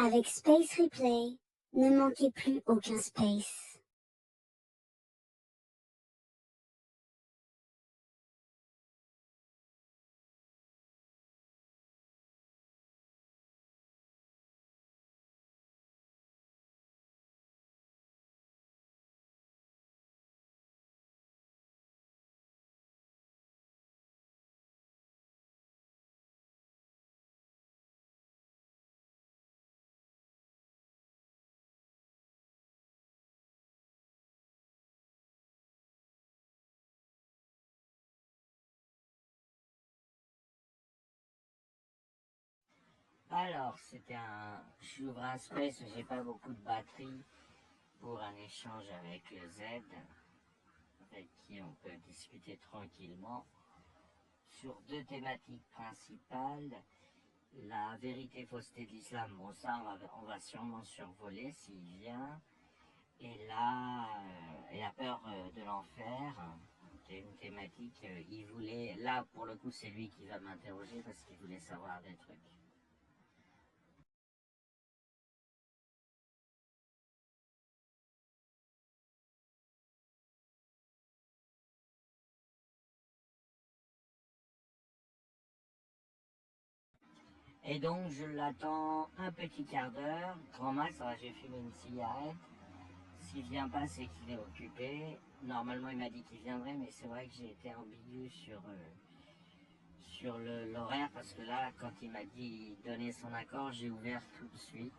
Avec Space Replay, ne manquez plus aucun space. Alors, j'ouvre un space, j'ai pas beaucoup de batterie pour un échange avec le Z, avec qui on peut discuter tranquillement sur deux thématiques principales. La vérité fausseté de l'islam, bon ça on va sûrement survoler s'il vient, et la peur de l'enfer, qui est une thématique, il voulait, là pour le coup c'est lui qui va m'interroger parce qu'il voulait savoir des trucs. Et donc je l'attends un petit quart d'heure, grand max, j'ai fumé une cigarette. S'il vient pas, c'est qu'il est occupé. Normalement, il m'a dit qu'il viendrait, mais c'est vrai que j'ai été ambigu sur l'horaire, parce que là, quand il m'a dit donner son accord, j'ai ouvert tout de suite.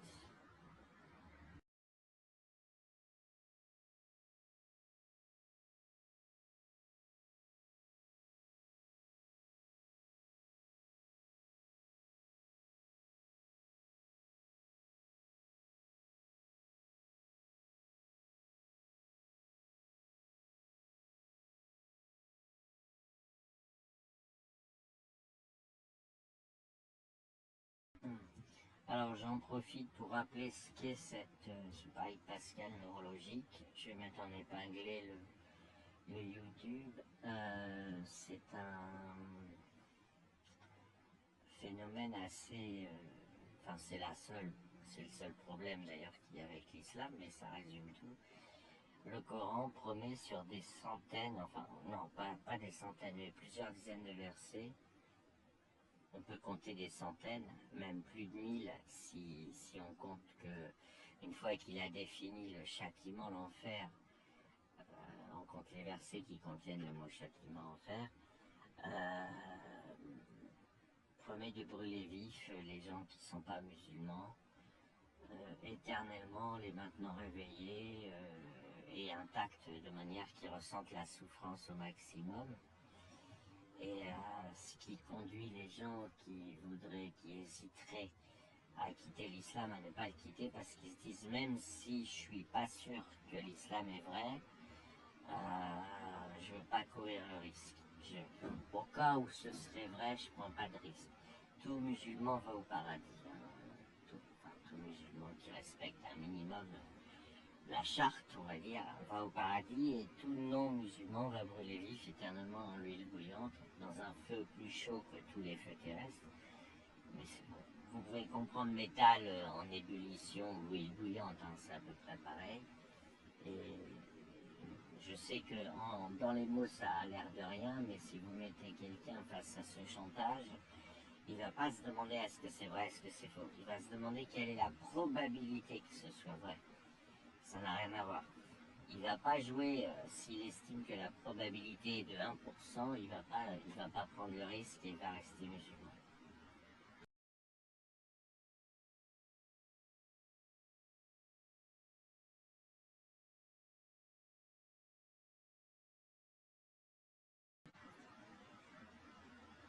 Alors j'en profite pour rappeler ce qu'est ce bail pascal neurologique. Je vais mettre en épinglé le YouTube. C'est un phénomène assez... Enfin c'est le seul problème d'ailleurs qu'il y a avec l'islam, mais ça résume tout. Le Coran promet sur des centaines, enfin non, pas des centaines, mais plusieurs dizaines de versets. On peut compter des centaines, même plus de 1000, si on compte que une fois qu'il a défini le châtiment, l'enfer, on compte les versets qui contiennent le mot châtiment, enfer, promet de brûler vifs les gens qui ne sont pas musulmans, éternellement, les maintenant réveillés et intacts de manière qu'ils ressentent la souffrance au maximum. Et ce qui conduit les gens qui hésiteraient à quitter l'islam, à ne pas le quitter, parce qu'ils se disent, même si je suis pas sûr que l'islam est vrai, je veux pas courir le risque. Au cas où ce serait vrai, je prends pas de risque. Tout musulman va au paradis. Tout musulman qui respecte un minimum la charte, on va dire, va au paradis, et tout non-musulman va brûler vif éternellement en l'huile bouillante, dans un feu plus chaud que tous les feux terrestres. Mais c'est bon. Vous pouvez comprendre métal en ébullition ou huile bouillante, hein, c'est à peu près pareil. Et je sais que dans les mots ça a l'air de rien, mais si vous mettez quelqu'un face à ce chantage, il ne va pas se demander est-ce que c'est vrai, est-ce que c'est faux. Il va se demander quelle est la probabilité que ce soit vrai. Ça n'a rien à voir. Il ne va pas jouer, s'il estime que la probabilité est de 1%, il va pas prendre le risque et il va rester musulman.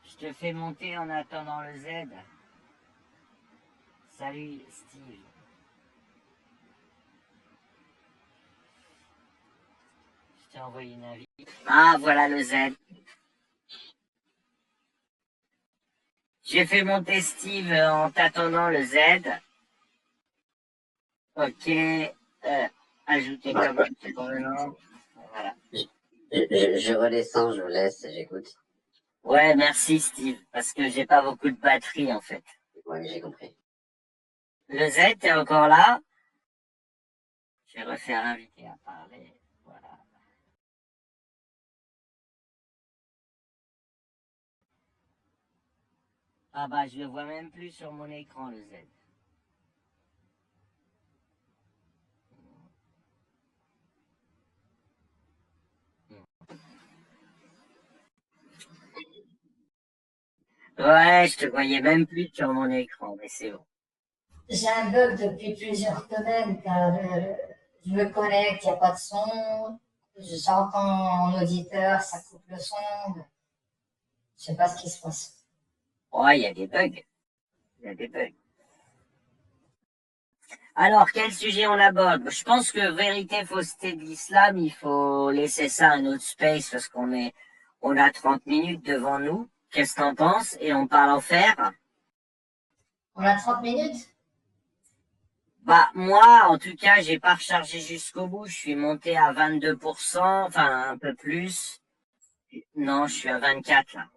Je te fais monter en attendant le Z. Salut Steve. Je t'ai envoyé une invite. Ah, voilà le Z. J'ai fait monter Steve en t'attendant le Z. Ok. Ajouter comme intervenant. Voilà. Je redescends, je vous laisse, j'écoute. Ouais, merci Steve, parce que j'ai pas beaucoup de batterie en fait. Ouais, j'ai compris. Le Z, t'es encore là? Je vais refaire l'invité à parler. Voilà. Ah bah, je le vois même plus sur mon écran, le Z. Ouais, je te voyais même plus sur mon écran, mais c'est bon. J'ai un bug depuis plusieurs semaines car je me connecte, il n'y a pas de son. J'entends en auditeur, ça coupe le son. Je sais pas ce qui se passe. Ouais, il y a des bugs. Il y a des bugs. Alors, quel sujet on aborde? Je pense que vérité, fausseté de l'islam, il faut laisser ça à un autre space parce on a 30 minutes devant nous. Qu'est-ce que t'en penses? Et on parle en fer? On a 30 minutes? Bah, moi, en tout cas, j'ai pas rechargé jusqu'au bout. Je suis monté à 22%, enfin, un peu plus. Non, je suis à 24, là.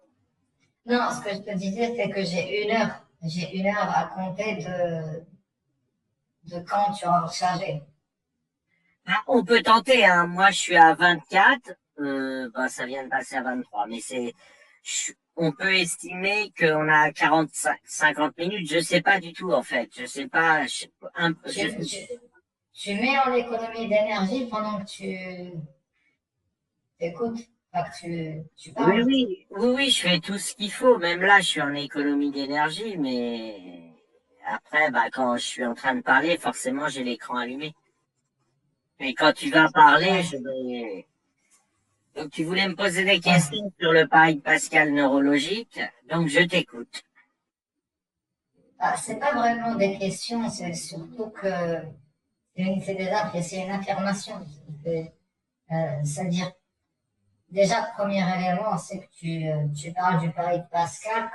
Non, ce que je te disais, c'est que j'ai une heure. J'ai une heure à compter de quand tu as rechargé. Ah, on peut tenter, hein. Moi, je suis à 24. Bah, ça vient de passer à 23. Mais on peut estimer qu'on a 45, 50 minutes. Je sais pas du tout, en fait. Je sais pas. Tu, tu, tu mets en économie d'énergie pendant que tu écoutes, enfin, que tu Oui, parles. oui, oui, oui, je fais tout ce qu'il faut. Même là, je suis en économie d'énergie, mais après, bah, quand je suis en train de parler, forcément, j'ai l'écran allumé. Mais quand tu vas parler, Ouais. je vais. Donc, tu voulais me poser des Ouais. questions sur le pari de Pascal neurologique, donc je t'écoute. Ah, c'est pas vraiment des questions, c'est surtout que c'est une affirmation. C'est-à-dire, déjà, premier élément, c'est que tu parles du pari de Pascal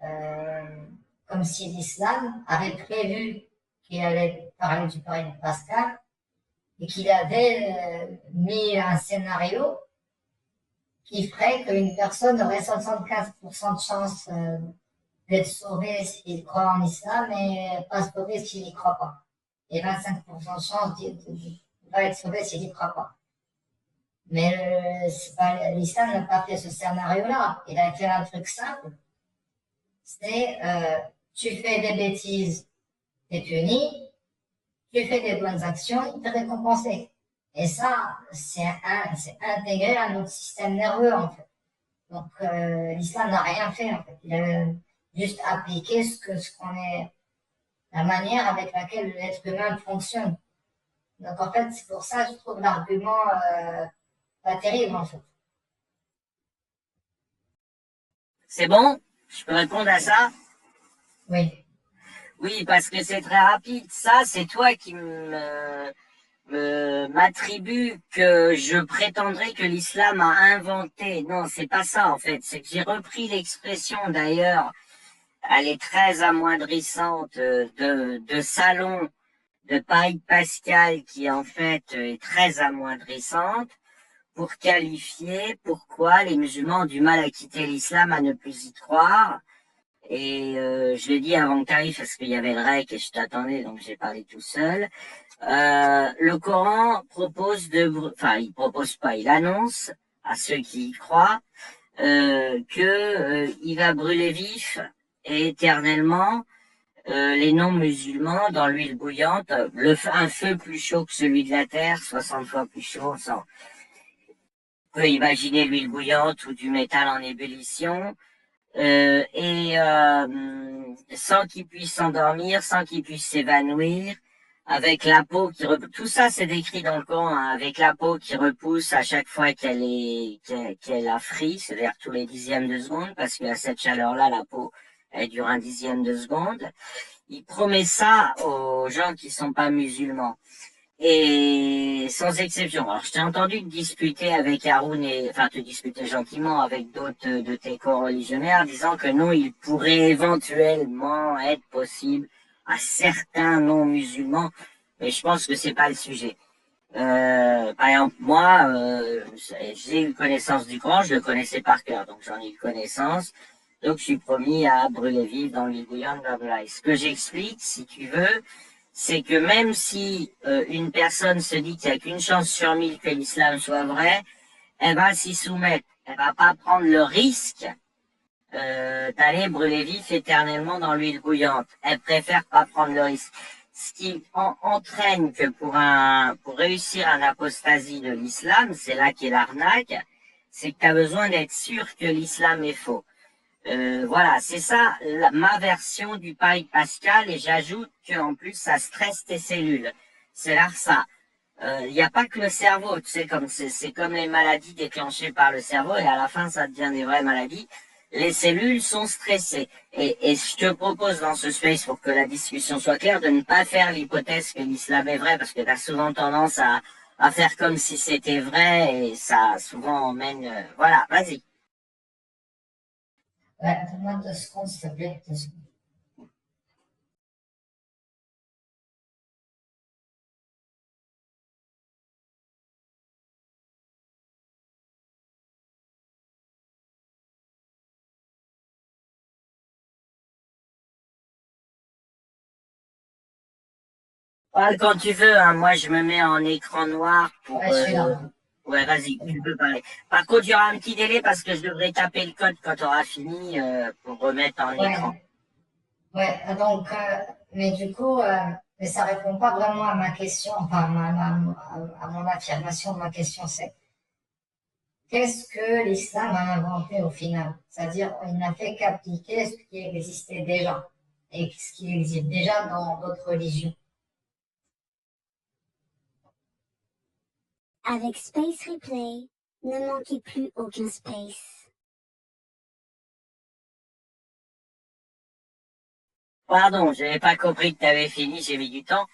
euh, comme si l'islam avait prévu qu'il allait parler du pari de Pascal et qu'il avait mis un scénario qui ferait qu'une personne aurait 75% de chance d'être sauvé s'il croit en islam et pas sauvé s'il n'y croit pas. Et 25% de chance de pas être sauvé s'il n'y croit pas. Mais l'islam n'a pas fait ce scénario-là. Il a fait un truc simple. C'est tu fais des bêtises, t'es puni. Tu fais des bonnes actions, il te récompensé. Et ça, c'est intégré à notre système nerveux, en fait. Donc, l'islam n'a rien fait, en fait. Il a juste appliqué ce qu'on est, la manière avec laquelle l'être humain fonctionne. Donc, en fait, c'est pour ça que je trouve l'argument pas terrible, en fait. C'est bon? Je peux répondre à ça? Oui. Oui, parce que c'est très rapide. Ça, c'est toi qui m'attribue que je prétendrais que l'islam a inventé. Non, c'est pas ça en fait. C'est que j'ai repris l'expression d'ailleurs. Elle est très amoindrissante de Salon de Paris Pascal qui en fait est très amoindrissante pour qualifier pourquoi les musulmans ont du mal à quitter l'islam, à ne plus y croire. Et je l'ai dit avant que tu arrives parce qu'il y avait le rec et je t'attendais, donc j'ai parlé tout seul. Le Coran propose enfin il propose pas, il annonce à ceux qui y croient que il va brûler vif et éternellement les non-musulmans dans l'huile bouillante, un feu plus chaud que celui de la terre, 60 fois plus chaud. On peut imaginer l'huile bouillante ou du métal en ébullition. Et sans qu'ils puissent s'endormir, sans qu'ils puissent s'évanouir, avec la peau tout ça c'est décrit dans le Coran, hein, avec la peau qui repousse à chaque fois qu'elle a frit, c'est-à-dire tous les dixièmes de seconde, parce qu'à cette chaleur-là, la peau, elle dure un dixième de seconde. Il promet ça aux gens qui sont pas musulmans. Et sans exception. Alors, je t'ai entendu te disputer avec Haroun enfin, te disputer gentiment avec d'autres de tes co-religionnaires, disant que non, il pourrait éventuellement être possible à certains non-musulmans, mais je pense que c'est pas le sujet. Par exemple, moi, j'ai eu connaissance du Coran, je le connaissais par cœur, donc j'en ai eu connaissance. Donc, je suis promis à brûler vif dans l'huile bouillante, blablabla. Et ce que j'explique, si tu veux, c'est que même si une personne se dit qu'il n'y a qu'une chance sur 1000 que l'islam soit vrai, elle va s'y soumettre. Elle va pas prendre le risque d'aller brûler vif éternellement dans l'huile bouillante. Elle préfère pas prendre le risque. Ce qui entraîne que pour réussir une apostasie de l'islam, c'est là qu'est l'arnaque, c'est que tu as besoin d'être sûr que l'islam est faux. Voilà, c'est ça ma version du pari pascal, et j'ajoute qu'en plus ça stresse tes cellules. C'est là ça. Il n'y a pas que le cerveau, tu sais, comme c'est comme les maladies déclenchées par le cerveau, et à la fin ça devient des vraies maladies. Les cellules sont stressées. Et je te propose dans ce space, pour que la discussion soit claire, de ne pas faire l'hypothèse que l'islam est vrai, parce que tu as souvent tendance à faire comme si c'était vrai, et ça souvent emmène... voilà, vas-y. Ouais, donne-moi 2 secondes, s'il te plaît, 2 secondes. Parle quand tu veux, hein. Moi je me mets en écran noir pour... Ouais, je suis là. Ouais, vas-y, tu peux parler. Par contre, il y aura un petit délai parce que je devrais taper le code quand tu auras fini pour remettre en écran. Ouais, donc, mais du coup, mais ça répond pas vraiment à ma question, enfin, à mon affirmation de ma question, c'est qu'est-ce que l'islam a inventé au final? C'est-à-dire, il n'a fait qu'appliquer ce qui existait déjà et ce qui existe déjà dans d'autres religions. Avec Space Replay, ne manquez plus aucun space. Pardon, j'avais pas compris que tu avais fini, j'ai mis du temps.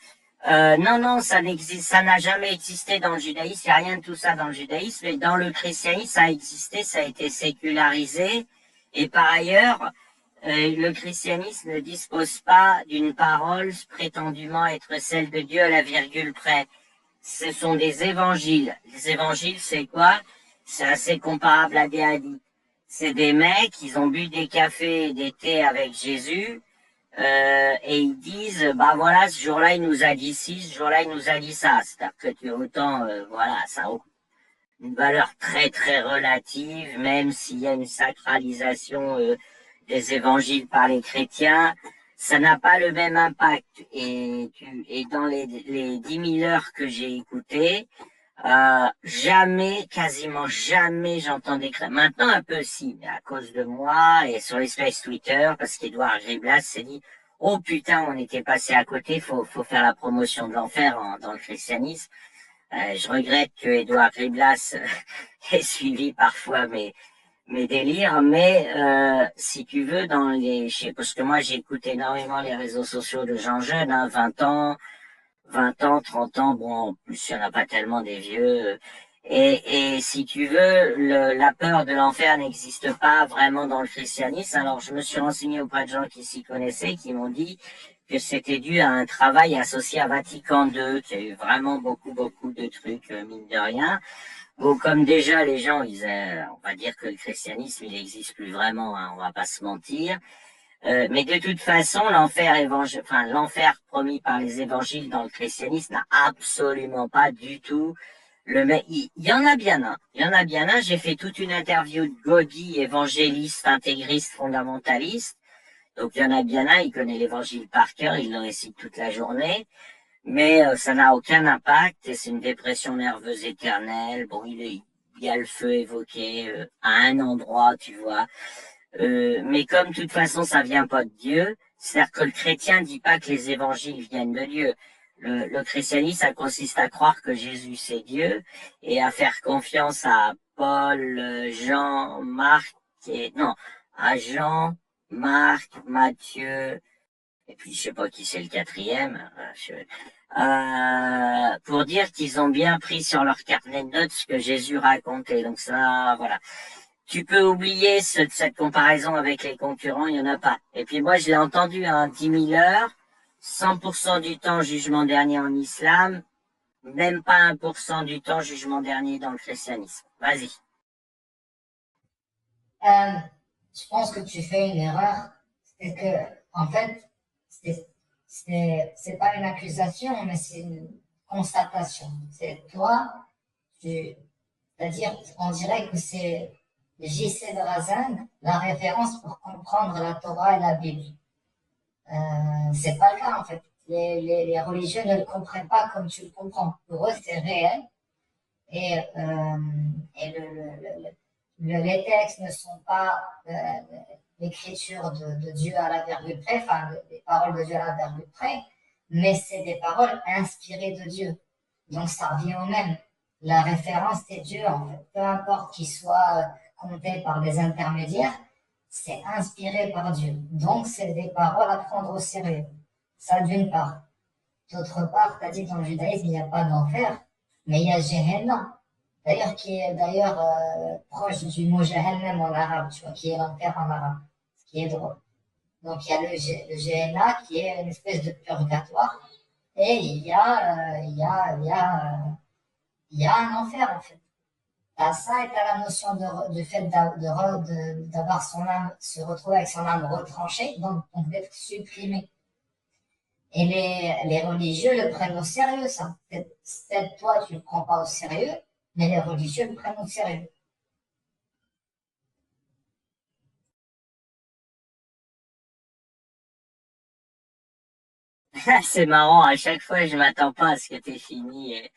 Non, ça n'existe, ça n'a jamais existé dans le judaïsme, il n'y a rien de tout ça dans le judaïsme, mais dans le christianisme, ça a existé, ça a été sécularisé, et par ailleurs, le christianisme ne dispose pas d'une parole prétendument être celle de Dieu à la virgule près. Ce sont des évangiles. Les évangiles, c'est quoi? C'est assez comparable à des hadiths. C'est des mecs, ils ont bu des cafés et des thés avec Jésus, et ils disent, bah voilà, ce jour-là, il nous a dit ci, ce jour-là, il nous a dit ça. C'est-à-dire que tu autant, voilà, ça a une valeur très, très relative, même s'il y a une sacralisation des évangiles par les chrétiens, ça n'a pas le même impact. Et dans les 10 000 heures que j'ai écoutées, jamais, quasiment jamais j'entendais maintenant un peu si, mais à cause de moi et sur l'espace Twitter, parce qu'Edouard Griblas s'est dit, oh putain, on était passé à côté, faut faire la promotion de l'enfer dans le christianisme. Je regrette que Edouard Griblas ait suivi parfois mes délires, mais si tu veux, parce que moi j'écoute énormément les réseaux sociaux de gens jeunes, hein, 20 ans, 30 ans, bon, en plus, il n'y en a pas tellement des vieux. Et si tu veux, la peur de l'enfer n'existe pas vraiment dans le christianisme. Alors, je me suis renseigné auprès de gens qui s'y connaissaient, qui m'ont dit que c'était dû à un travail associé à Vatican II, qui a eu vraiment beaucoup, beaucoup de trucs, mine de rien. Bon, comme déjà les gens, on va dire que le christianisme, il n'existe plus vraiment, hein, on va pas se mentir. Mais de toute façon, l'enfer promis par les évangiles dans le christianisme n'a absolument pas du tout le même. Il y en a bien un. Il y en a bien un. J'ai fait toute une interview de Gaudi, évangéliste, intégriste, fondamentaliste. Donc il y en a bien un. Il connaît l'évangile par cœur. Il le récite toute la journée. Mais ça n'a aucun impact et c'est une dépression nerveuse éternelle. Bon, il y a le feu évoqué à un endroit, tu vois. Mais comme de toute façon ça vient pas de Dieu, c'est-à-dire que le chrétien dit pas que les évangiles viennent de Dieu. Le christianisme, ça consiste à croire que Jésus c'est Dieu et à faire confiance à Paul, Jean, Marc à Jean, Marc, Matthieu, et puis je sais pas qui c'est le quatrième, pour dire qu'ils ont bien pris sur leur carnet de notes ce que Jésus racontait. Donc ça, voilà. Tu peux oublier cette comparaison avec les concurrents, il n'y en a pas. Et puis moi, je l'ai entendu à 10 000 heures, 100% du temps jugement dernier en islam, même pas 1% du temps jugement dernier dans le christianisme. Vas-y. je pense que tu fais une erreur. C'est que, en fait, c'est pas une accusation, mais c'est une constatation. C'est toi, c'est-à-dire, on dirait que c'est J.C. Drazen, la référence pour comprendre la Torah et la Bible. C'est pas le cas, en fait. Les religieux ne le comprennent pas comme tu le comprends. Pour eux, c'est réel. Et, les textes ne sont pas l'écriture de Dieu à la virgule près, enfin, les paroles de Dieu à la virgule près, mais c'est des paroles inspirées de Dieu. Donc, ça revient au même. La référence, c'est Dieu, en fait. Peu importe qu'il soit compté par des intermédiaires, c'est inspiré par Dieu. Donc, c'est des paroles à prendre au sérieux. Ça, d'une part. D'autre part, tu as dit que dans le judaïsme, il n'y a pas d'enfer, mais il y a Gehenna. D'ailleurs, qui est d'ailleurs proche du mot Jahannam en arabe, tu vois, qui est l'enfer en arabe, ce qui est drôle. Donc, il y a le Gehenna qui est une espèce de purgatoire, et il y a un enfer, en fait. T'as ça et t'as la notion du fait d'avoir son âme, se retrouver avec son âme retranchée, donc d'être supprimé. Et les religieux le prennent au sérieux, ça. Peut-être toi, tu le prends pas au sérieux, mais les religieux le prennent au sérieux. C'est marrant, à chaque fois, je m'attends pas à ce que t'aies fini et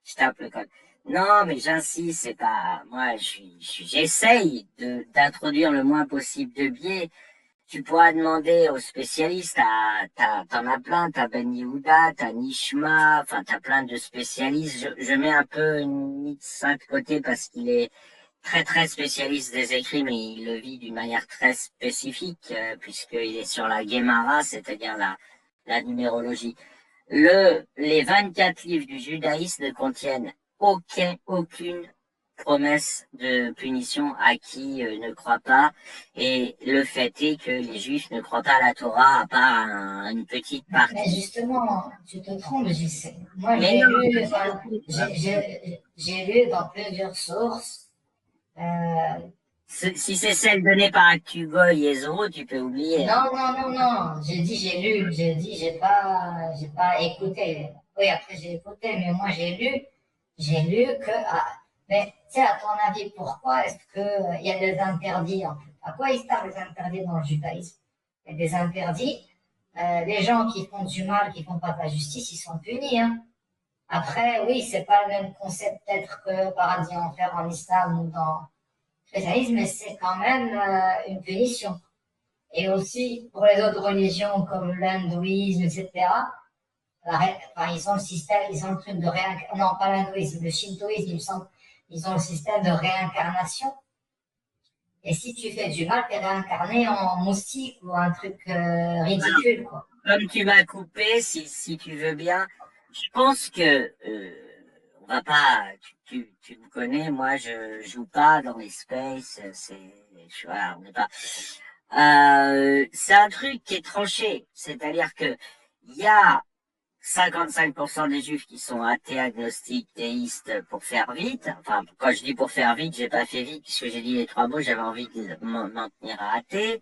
je tape le code. Non, mais j'insiste, c'est pas, moi, j'essaye d'introduire le moins possible de biais. Tu pourras demander aux spécialistes, t'en as plein, t'as Ben Yehuda, t'as Nishma, enfin, t'as plein de spécialistes. Je mets un peu Nitzan de côté parce qu'il est très très spécialiste des écrits, mais il le vit d'une manière très spécifique, puisqu'il est sur la Gemara, c'est-à-dire la numérologie. Les 24 livres du judaïsme ne contiennent aucune promesse de punition à qui ne croit pas. Et le fait est que les juifs ne croient pas à la Torah à part une petite partie. Mais justement, tu te trompes, j'y sais. Moi, j'ai lu dans plusieurs sources. Si c'est celle donnée par ActuGoy et Zoro, tu peux oublier. Non. J'ai lu. J'ai dit, j'ai pas écouté. Oui, après j'ai écouté, mais moi j'ai lu que, mais tu sais, à ton avis, pourquoi est-ce que il y a des interdits, en fait? À quoi ils servent les interdits dans le judaïsme? Il y a des interdits. Les gens qui font du mal, qui font pas de la justice, ils sont punis, hein. Après, oui, c'est pas le même concept peut-être que paradis enfer en islam ou dans le christianisme, mais c'est quand même une punition. Et aussi, pour les autres religions comme l'hindouisme, etc., ils ont le système, ils ont le truc de réincarnation, non, pas l'hindouisme, le shintoïsme, il me semble, ils ont le système de réincarnation. Et si tu fais du mal, tu es réincarné en moustique ou un truc ridicule, quoi. Comme tu m'as coupé, si tu veux bien, je pense que on va pas. Tu me connais, moi je joue pas dans les spaces. Voilà, on n'est pas. C'est un truc qui est tranché, c'est-à-dire que il y a 55% des juifs qui sont athées, agnostiques, théistes, pour faire vite. Enfin, quand je dis pour faire vite, j'ai pas fait vite puisque j'ai dit les trois mots, j'avais envie de m'en tenir à athée.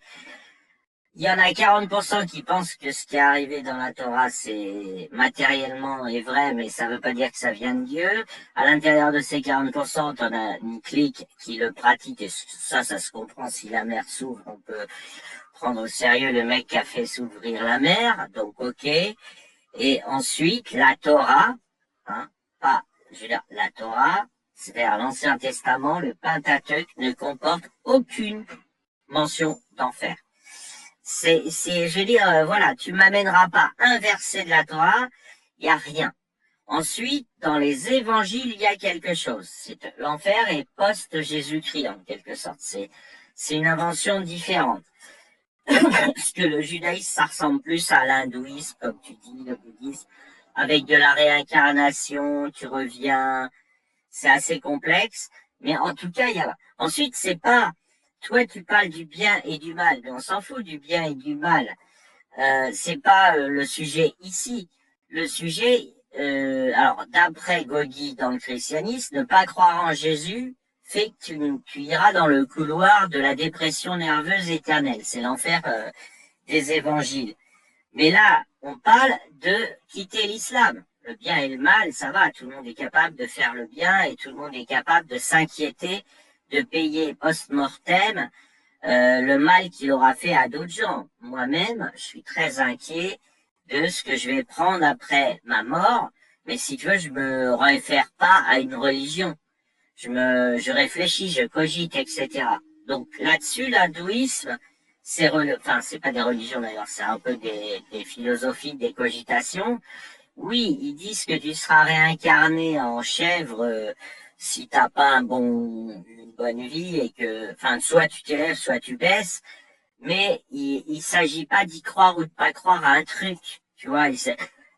Il y en a 40% qui pensent que ce qui est arrivé dans la Torah, c'est matériellement est vrai, mais ça veut pas dire que ça vient de Dieu. À l'intérieur de ces 40%, on a une clique qui le pratique, et ça se comprend. Si la mer s'ouvre, on peut prendre au sérieux le mec qui a fait s'ouvrir la mer, donc ok. Et ensuite, la Torah, je veux dire, la Torah, c'est-à-dire l'Ancien Testament, le Pentateuque, ne comporte aucune mention d'enfer. Je veux dire, voilà, tu m'amèneras pas un verset de la Torah, il y a rien. Ensuite, dans les évangiles, il y a quelque chose. L'enfer est post-Jésus-Christ, en quelque sorte. C'est une invention différente. Parce que le judaïsme, ça ressemble plus à l'hindouisme, comme tu dis, le bouddhisme, avec de la réincarnation, tu reviens, c'est assez complexe. Mais en tout cas, ensuite, c'est pas, toi, tu parles du bien et du mal, mais on s'en fout du bien et du mal. C'est pas le sujet ici. Le sujet, alors d'après Gogui dans le christianisme, ne pas croire en Jésus fait que tu iras dans le couloir de la dépression nerveuse éternelle. C'est l'enfer des évangiles. Mais là, on parle de quitter l'islam. Le bien et le mal, ça va, tout le monde est capable de faire le bien et tout le monde est capable de s'inquiéter, de payer post-mortem le mal qu'il aura fait à d'autres gens. Moi-même, je suis très inquiet de ce que je vais prendre après ma mort, mais si tu veux, je me réfère pas à une religion. Je réfléchis, je cogite, etc. Donc là-dessus, l'hindouisme, c'est pas des religions d'ailleurs, c'est un peu des philosophies, des cogitations. Oui, ils disent que tu seras réincarné en chèvre si t'as pas une bonne vie et que, enfin, soit tu t'élèves, soit tu baisses. Mais il s'agit pas d'y croire ou de pas croire à un truc. Tu vois,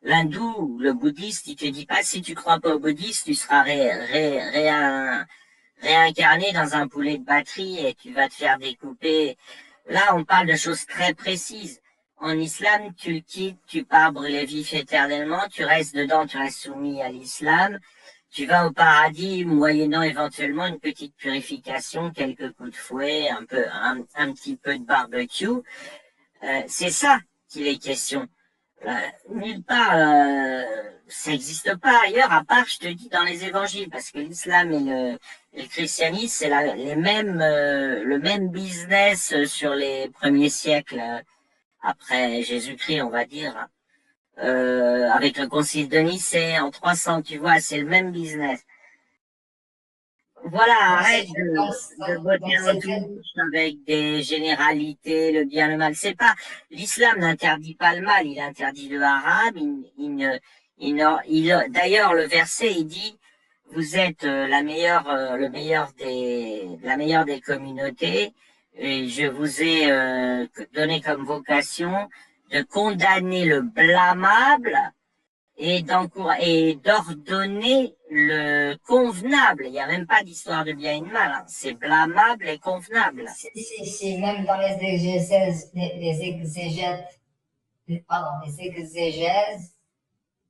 l'hindou, le bouddhiste, il te dit pas si tu crois pas au bouddhiste, tu seras réincarné dans un poulet de batterie et tu vas te faire découper. Là, on parle de choses très précises. En islam, tu le quittes, tu pars brûler vif éternellement, tu restes dedans, tu restes soumis à l'islam. Tu vas au paradis, moyennant éventuellement une petite purification, quelques coups de fouet, un petit peu de barbecue. C'est ça qu'il est question. Nulle part, ça n'existe pas ailleurs, à part, je te dis, dans les évangiles, parce que l'islam et le christianisme, c'est le même business sur les premiers siècles après Jésus-Christ, on va dire. Avec le concile de Nicée en 300, tu vois, c'est le même business. Voilà, arrête de botter en touche avec des généralités, le bien, le mal. C'est pas, l'islam n'interdit pas le mal, il interdit le haram. D'ailleurs, le verset, il dit, vous êtes la meilleure des communautés, et je vous ai donné comme vocation de condamner le blâmable et d'ordonner le convenable. Il n'y a même pas d'histoire de bien et de mal, hein. C'est blâmable et convenable. C'est même dans les exégèses,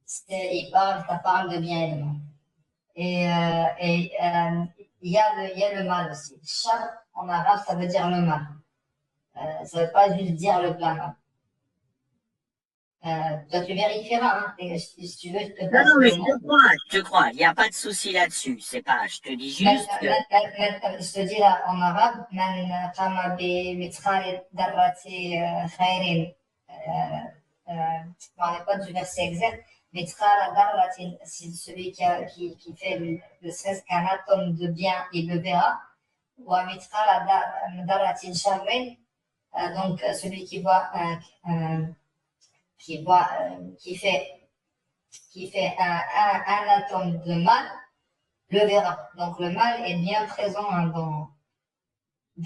ça parle de bien et de mal. Il y a le mal aussi. Shar, en arabe, ça veut dire le mal. Ça veut pas juste dire le blâmable. Toi, tu vérifieras, hein. Si tu veux, je te passe Non, mais le nom. je te crois. Il n'y a pas de souci là-dessus. C'est pas, je te dis juste que... Je te dis là, en arabe, man qama bi mithqali darrati khairin. Je ne parlais pas du verset exact. Mithqala darratin, c'est celui qui fait le 16 qu'un atome de bien, il le verra. Ou mithqala darratin sharrin, donc celui qui voit qui fait un atome de mal, le verra. Donc le mal est bien présent dans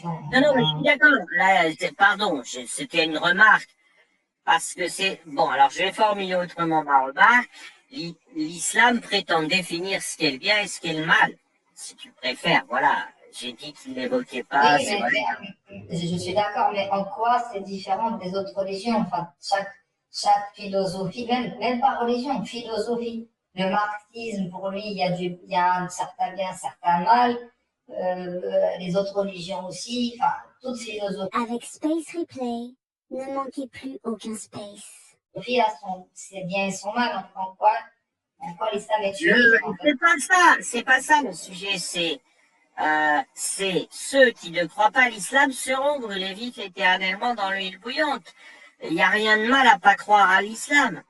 Non, mais je suis d'accord. Là, pardon, c'était une remarque. Parce que c'est... Bon, alors je vais formuler autrement ma remarque. L'islam prétend définir ce qu'est le bien et ce qu'est le mal. Si tu préfères, voilà. J'ai dit qu'il n'évoquait pas... Oui, je suis d'accord, mais en quoi c'est différent des autres religions? Enfin, chaque philosophie, même pas religion, philosophie. Le marxisme, pour lui, il y a un certain bien, un certain mal. Les autres religions aussi, enfin, toute philosophie Avec Space Replay, ne manquez plus aucun space. a ses biens et son mal. En quoi l'islam est unique, en fait. C'est pas ça le sujet, c'est ceux qui ne croient pas à l'islam seront brûlés vifs éternellement dans l'huile bouillante. Il n'y a rien de mal à pas croire à l'islam.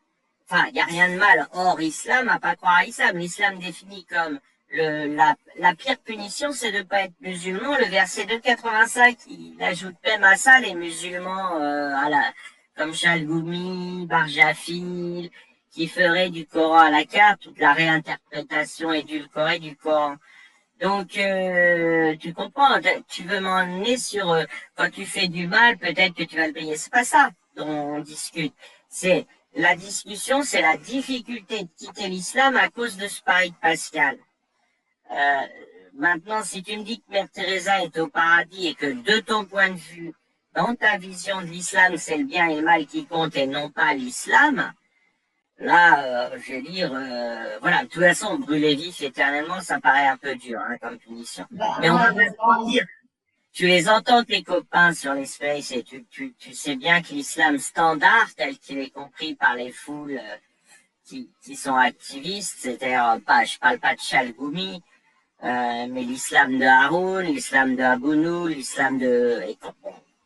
Enfin, il n'y a rien de mal hors islam à pas croire à l'islam. L'islam définit comme la pire punition, c'est de ne pas être musulman. Le verset 285, il ajoute même à ça les musulmans comme Chalgoumi, Barjafil, qui feraient du Coran à la carte, toute la réinterprétation édulcorée du Coran. Donc, tu comprends, tu veux m'emmener sur quand tu fais du mal, peut-être que tu vas le payer. C'est pas ça dont on discute. C'est la discussion, c'est la difficulté de quitter l'islam à cause de ce pari de Pascal. Maintenant, si tu me dis que Mère Teresa est au paradis et que de ton point de vue, dans ta vision de l'islam, c'est le bien et le mal qui compte et non pas l'islam, là, je vais dire, voilà, de toute façon, brûler vif éternellement, ça paraît un peu dur hein, comme punition. Bah, Mais on moi, va pas je se pense, mentir. Tu les entends, tes copains, sur les spaces, et tu sais bien que l'islam standard, tel qu'il est compris par les foules qui sont activistes, c'est-à-dire, je parle pas de Chalgoumi, mais l'islam de Haroun, l'islam de Abounou, l'islam de...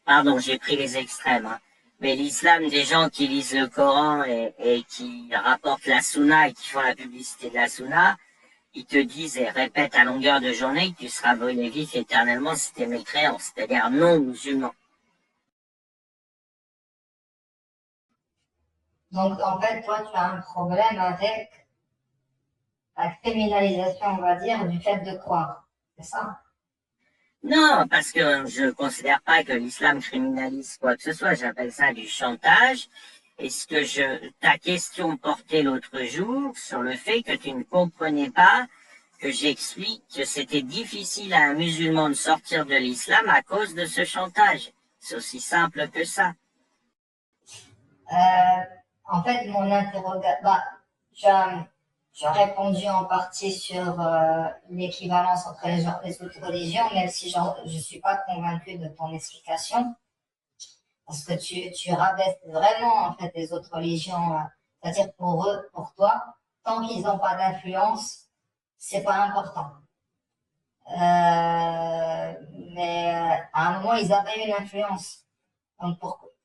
Pardon, j'ai pris les extrêmes, hein. Mais l'islam des gens qui lisent le Coran et qui rapportent la Sunna et qui font la publicité de la Sunna, ils te disent et répètent à longueur de journée que tu seras brûlé vif éternellement si t'es mécréant, c'est-à-dire non musulman. donc en fait, toi, tu as un problème avec la criminalisation, on va dire, du fait de croire. C'est ça? Non, parce que je ne considère pas que l'islam criminalise quoi que ce soit. J'appelle ça du chantage. Et ta question portait l'autre jour sur le fait que tu ne comprenais pas que j'explique que c'était difficile à un musulman de sortir de l'islam à cause de ce chantage. C'est aussi simple que ça. En fait, mon interrogation, bah, tu as répondu en partie sur l'équivalence entre les autres religions, même si je ne suis pas convaincue de ton explication, parce que tu rabaisses vraiment en fait les autres religions, c'est-à-dire pour eux, pour toi, tant qu'ils n'ont pas d'influence, c'est pas important. Mais à un moment, ils avaient une influence. Donc,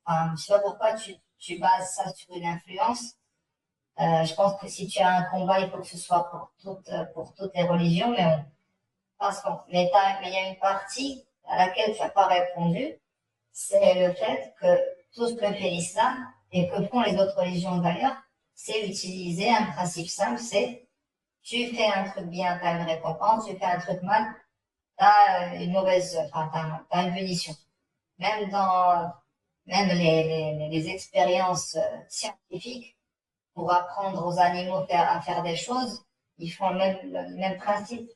enfin, je sais pas pourquoi tu bases ça sur une influence. Je pense que si tu as un combat, il faut que ce soit pour toutes les religions, mais mais il y a une partie à laquelle tu n'as pas répondu, c'est le fait que tout ce que fait l'islam et que font les autres religions d'ailleurs, c'est utiliser un principe simple, c'est tu fais un truc bien, tu as une récompense, tu fais un truc mal, tu as enfin, t'as une punition. Même dans même les expériences scientifiques, pour apprendre aux animaux à faire des choses, ils font le même principe.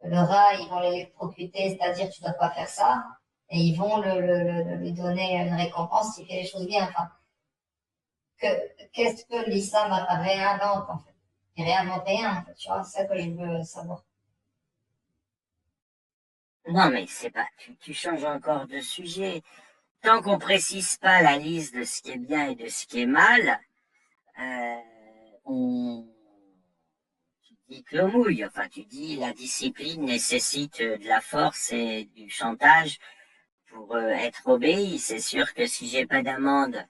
Le rat, ils vont l'électrocuter, c'est-à-dire tu ne dois pas faire ça, et ils vont lui donner une récompense s'il fait les choses bien. Enfin, qu'est-ce que l'islam réinvente en fait? Il réinvente rien, en fait, tu vois, c'est ça que je veux savoir. Non, mais c'est pas, tu changes encore de sujet. Tant qu'on précise pas la liste de ce qui est bien et de ce qui est mal, euh, tu dis que l'eau mouille. Enfin, tu dis la discipline nécessite de la force et du chantage pour être obéi. C'est sûr que si j'ai pas d'amende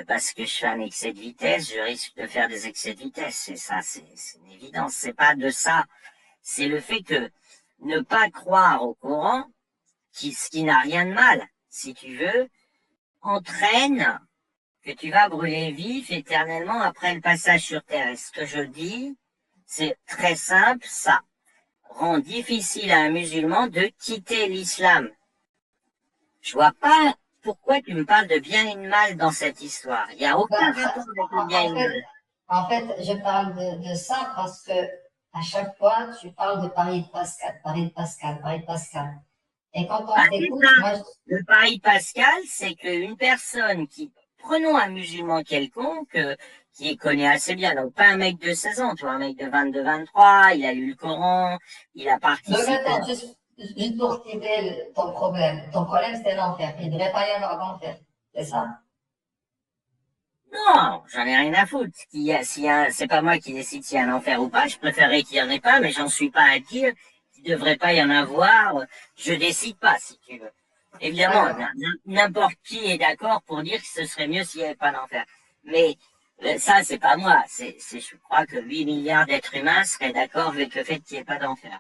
parce que je fais un excès de vitesse, je risque de faire des excès de vitesse. C'est ça, c'est une évidence. C'est pas de ça. C'est le fait que ne pas croire au Coran, ce qui n'a rien de mal, si tu veux, entraîne que tu vas brûler vif éternellement après le passage sur Terre. Et ce que je dis, c'est très simple, ça rend difficile à un musulman de quitter l'islam. Je vois pas pourquoi tu me parles de bien et de mal dans cette histoire. Il n'y a aucun Bah, rapport avec le bien et le mal. en fait, je parle de ça parce que à chaque fois, tu parles de Paris de Pascal, Paris de Pascal, Paris de Pascal. Et quand on Ah, c'est t'écoute, ça. moi, Le pari pascal, c'est qu'une personne prenons un musulman quelconque, qui connaît assez bien, donc pas un mec de 16 ans, tu vois, un mec de 22, 23, il a lu le Coran, il a donc participé. attends, juste pour citer ton problème. Ton problème, c'est l'enfer. Il ne devrait pas y avoir d'enfer. C'est ça? Non, j'en ai rien à foutre. C'est pas moi qui décide s'il y a un enfer ou pas. Je préférerais qu'il n'y en ait pas, mais j'en suis pas à dire qu'il ne devrait pas y en avoir. Je décide pas, si tu veux. Évidemment, D'accord. n'importe qui est d'accord pour dire que ce serait mieux s'il n'y avait pas d'enfer. Mais ça, c'est pas moi. Je crois que 8 milliards d'êtres humains seraient d'accord avec le fait qu'il n'y ait pas d'enfer.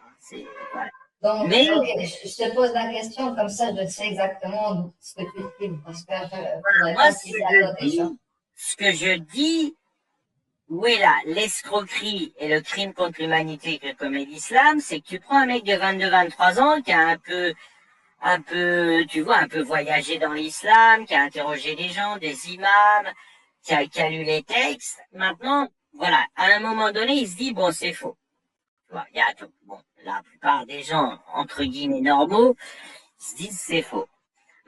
Voilà. Donc, Mais ok, je te pose la question, comme ça je sais exactement ce que tu dis, parce que je ne voudrais moi, pas citer à côté, tu vois. ce que je dis, où est l'escroquerie et le crime contre l'humanité que commet l'islam, c'est que tu prends un mec de 22, 23 ans qui a tu vois, un peu voyagé dans l'islam, qui a interrogé des gens, des imams, qui a lu les textes. Maintenant, voilà, à un moment donné, il se dit, bon, c'est faux. Tu vois, bon, la plupart des gens, entre guillemets, normaux, se disent c'est faux.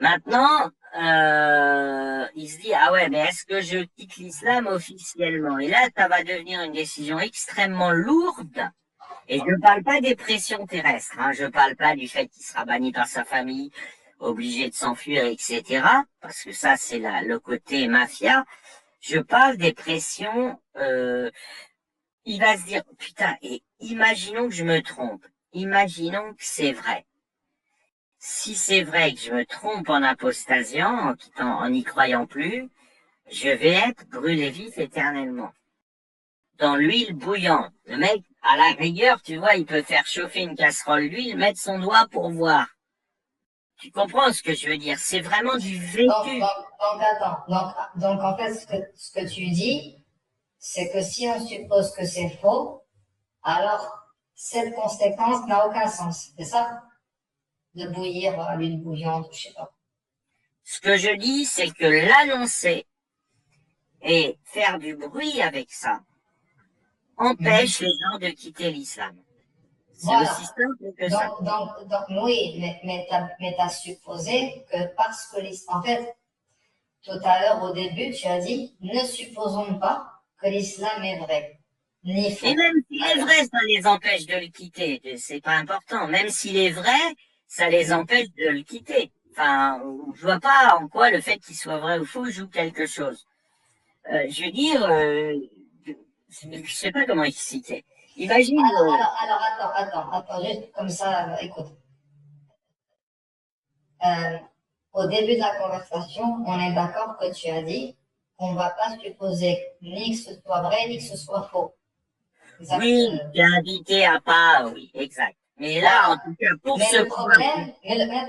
Maintenant, il se dit, ah ouais, mais est-ce que je quitte l'islam officiellement? Et là, ça va devenir une décision extrêmement lourde. Et je ne parle pas des pressions terrestres, hein. Je ne parle pas du fait qu'il sera banni par sa famille, obligé de s'enfuir, etc. Parce que ça, c'est le côté mafia. Je parle des pressions. Il va se dire, putain, et imaginons que je me trompe. Imaginons que c'est vrai. Si c'est vrai que je me trompe en apostasiant, en n'y croyant plus, je vais être brûlé vif éternellement. Dans l'huile bouillante. Le mec, à la rigueur, tu vois, il peut faire chauffer une casserole d'huile, mettre son doigt pour voir. Tu comprends ce que je veux dire? C'est vraiment du vécu. Attends. Donc, en fait, ce que tu dis, c'est que si on suppose que c'est faux, alors cette conséquence n'a aucun sens. C'est ça? De bouillir à l'huile bouillante, je sais pas. Ce que je dis, c'est que l'annoncer et faire du bruit avec ça empêche les gens de quitter l'islam. C'est Voilà. aussi simple que ça. Donc, oui, mais t'as supposé que parce que en fait, tout à l'heure au début, tu as dit, ne supposons pas que l'islam est vrai, ni faux. Et même s'il est vrai, ça les empêche de le quitter. C'est pas important. Même s'il est vrai, ça les empêche de le quitter. Enfin, je vois pas en quoi le fait qu'il soit vrai ou faux joue quelque chose. Je veux dire, je sais pas comment expliquer. Imagine. Alors, attends, juste comme ça, écoute. Au début de la conversation, on est d'accord que tu as dit qu'on ne va pas supposer ni que ce soit vrai, ni que ce soit faux. Exact. Oui, t'es invité à pas, oui, exact. Mais là, Voilà. en tout cas, pour Mais ce le problème,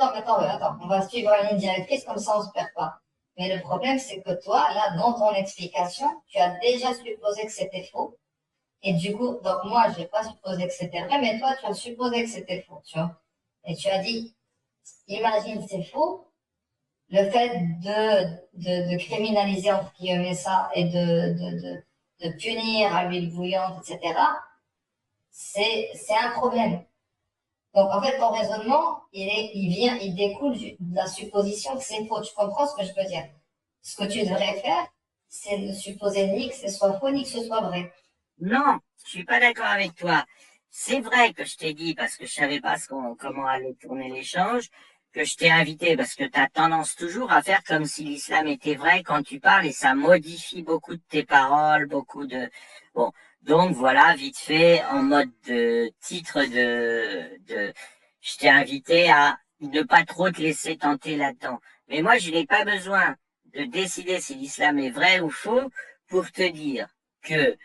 attends, on va suivre une ligne directrice, comme ça on se perd pas. Mais le problème, c'est que toi, là, dans ton explication, tu as déjà supposé que c'était faux. Et du coup, donc moi, j'ai pas supposé que c'était vrai, mais toi, tu as supposé que c'était faux, tu vois. Et tu as dit, imagine c'est faux, le fait de criminaliser, entre guillemets, ça, et de punir à l'huile bouillante, etc., c'est un problème. Donc, en fait, ton raisonnement, il découle de la supposition que c'est faux. Tu comprends ce que je veux dire? Ce que tu devrais faire, c'est de supposer ni que ce soit faux, ni que ce soit vrai. Non, je suis pas d'accord avec toi. C'est vrai que je t'ai dit, parce que je savais pas comment allait tourner l'échange, que je t'ai invité, parce que tu as tendance toujours à faire comme si l'islam était vrai quand tu parles, et ça modifie beaucoup de tes paroles, beaucoup de... Bon, donc voilà, vite fait, en mode de titre je t'ai invité à ne pas trop te laisser tenter là-dedans. Mais moi, je n'ai pas besoin de décider si l'islam est vrai ou faux pour te dire que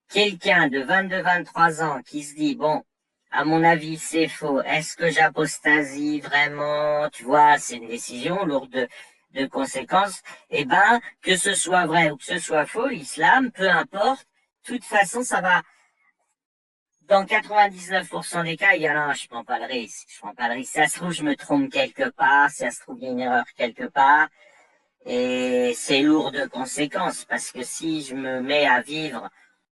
quelqu'un de 22-23 ans qui se dit, bon, à mon avis, c'est faux. Est-ce que j'apostasie vraiment? Tu vois, c'est une décision lourde de conséquences. Eh ben, que ce soit vrai ou que ce soit faux, l'islam, peu importe, de toute façon, ça va. Dans 99% des cas, il y a non, je prends pas le risque. Je prends pas le risque. Si ça se trouve, je me trompe quelque part. Si ça se trouve, il y a une erreur quelque part. Et c'est lourd de conséquences parce que si je me mets à vivre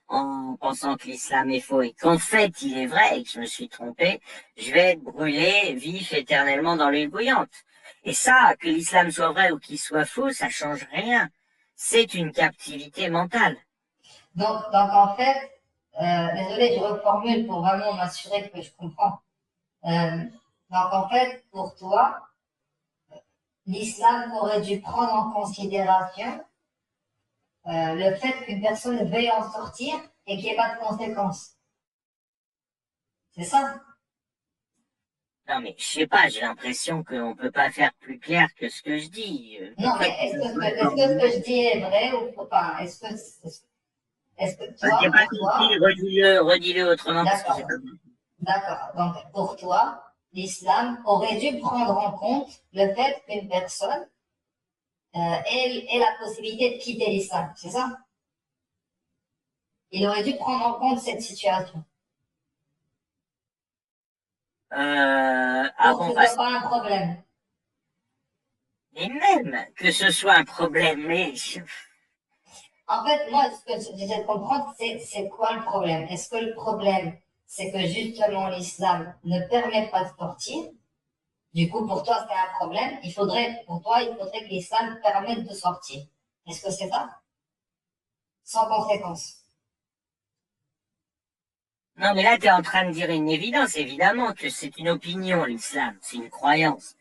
en pensant que l'islam est faux et qu'en fait il est vrai et que je me suis trompé, je vais être brûlé vif éternellement dans l'huile bouillante. Et ça, que l'islam soit vrai ou qu'il soit faux, ça change rien. C'est une captivité mentale. Donc en fait, désolé, je reformule pour vraiment m'assurer que je comprends. Donc en fait, pour toi, l'islam aurait dû prendre en considération le fait qu'une personne veuille en sortir et qu'il n'y ait pas de conséquences. C'est ça? Non mais je sais pas, j'ai l'impression qu'on peut pas faire plus clair que ce que je dis. Non, mais est-ce que ce que je dis est vrai ou pas? Est-ce que J'ai toi, pas pour toi, compris, redis-le autrement parce que j'ai pas compris. d'accord. Donc pour toi, l'islam aurait dû prendre en compte le fait qu'une personne ait la possibilité de quitter l'islam, c'est ça? Il aurait dû prendre en compte cette situation Ah pour que bon, ce soit pas un problème. et même que ce soit un problème, mais En fait, moi, ce que j'essaie de comprendre, c'est quoi le problème? Est-ce que le problème, c'est que justement l'islam ne permet pas de sortir? Du coup, pour toi, c'est un problème. Pour toi, il faudrait que l'islam permette de sortir. Est-ce que c'est ça? Sans conséquence. Non, mais là, tu es en train de dire une évidence, évidemment, que c'est une opinion, l'islam, c'est une croyance.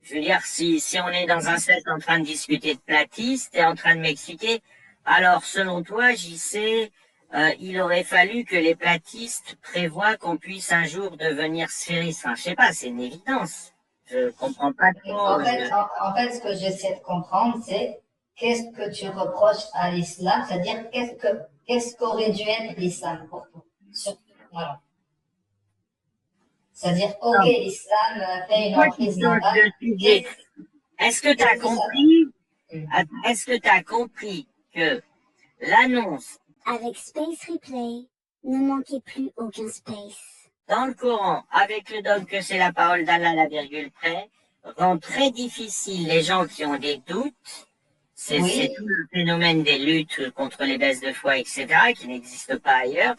Je veux dire, si on est dans un set en train de discuter de platistes, tu es en train de m'expliquer, alors selon toi, JC, il aurait fallu que les platistes prévoient qu'on puisse un jour devenir sphériste. Enfin, je sais pas, c'est une évidence. Je comprends pas trop. En fait, ce que j'essaie de comprendre, c'est qu'est-ce que tu reproches à l'islam, c'est-à-dire qu'est-ce qu'aurait dû être l'islam pour toi. Voilà. C'est-à-dire, ok, l'islam fait une emprise normale. Est-ce que tu as compris, est-ce que tu as compris que l'annonce Avec Space Replay, ne manquez plus aucun space. dans le Coran, avec le dogme que c'est la parole d'Allah, la virgule près, rend très difficile les gens qui ont des doutes. C'est tout le phénomène des luttes contre les baisses de foi, etc., qui n'existe pas ailleurs,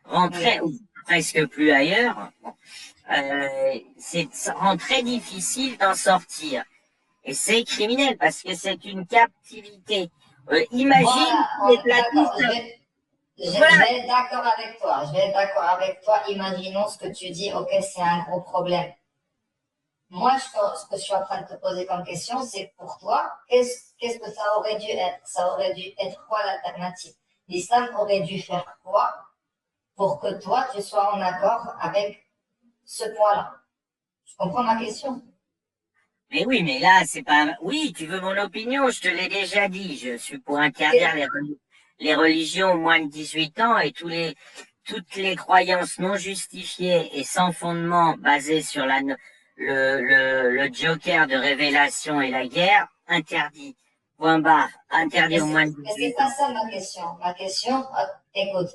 rend ou presque plus ailleurs, rend très difficile d'en sortir. Et c'est criminel parce que c'est une captivité. Imagine les platistes. Je vais être d'accord avec toi. Je vais être d'accord avec toi. Imaginons ce que tu dis. Ok, c'est un gros problème. Moi, ce que je suis en train de te poser comme question, c'est pour toi, qu'est-ce que ça aurait dû être? Ça aurait dû être quoi l'alternative? L'islam aurait dû faire quoi pour que toi, tu sois en accord avec ce point-là? Tu comprends ma question? Mais oui, mais là, c'est pas... Oui, tu veux mon opinion, je te l'ai déjà dit. Je suis pour interdire les religions aux moins de 18 ans et toutes les croyances non justifiées et sans fondement basées sur le joker de révélation et la guerre, interdit. Point barre. Interdit aux moins de 18 ans. Mais c'est pas ça ma question. Ma question, écoute.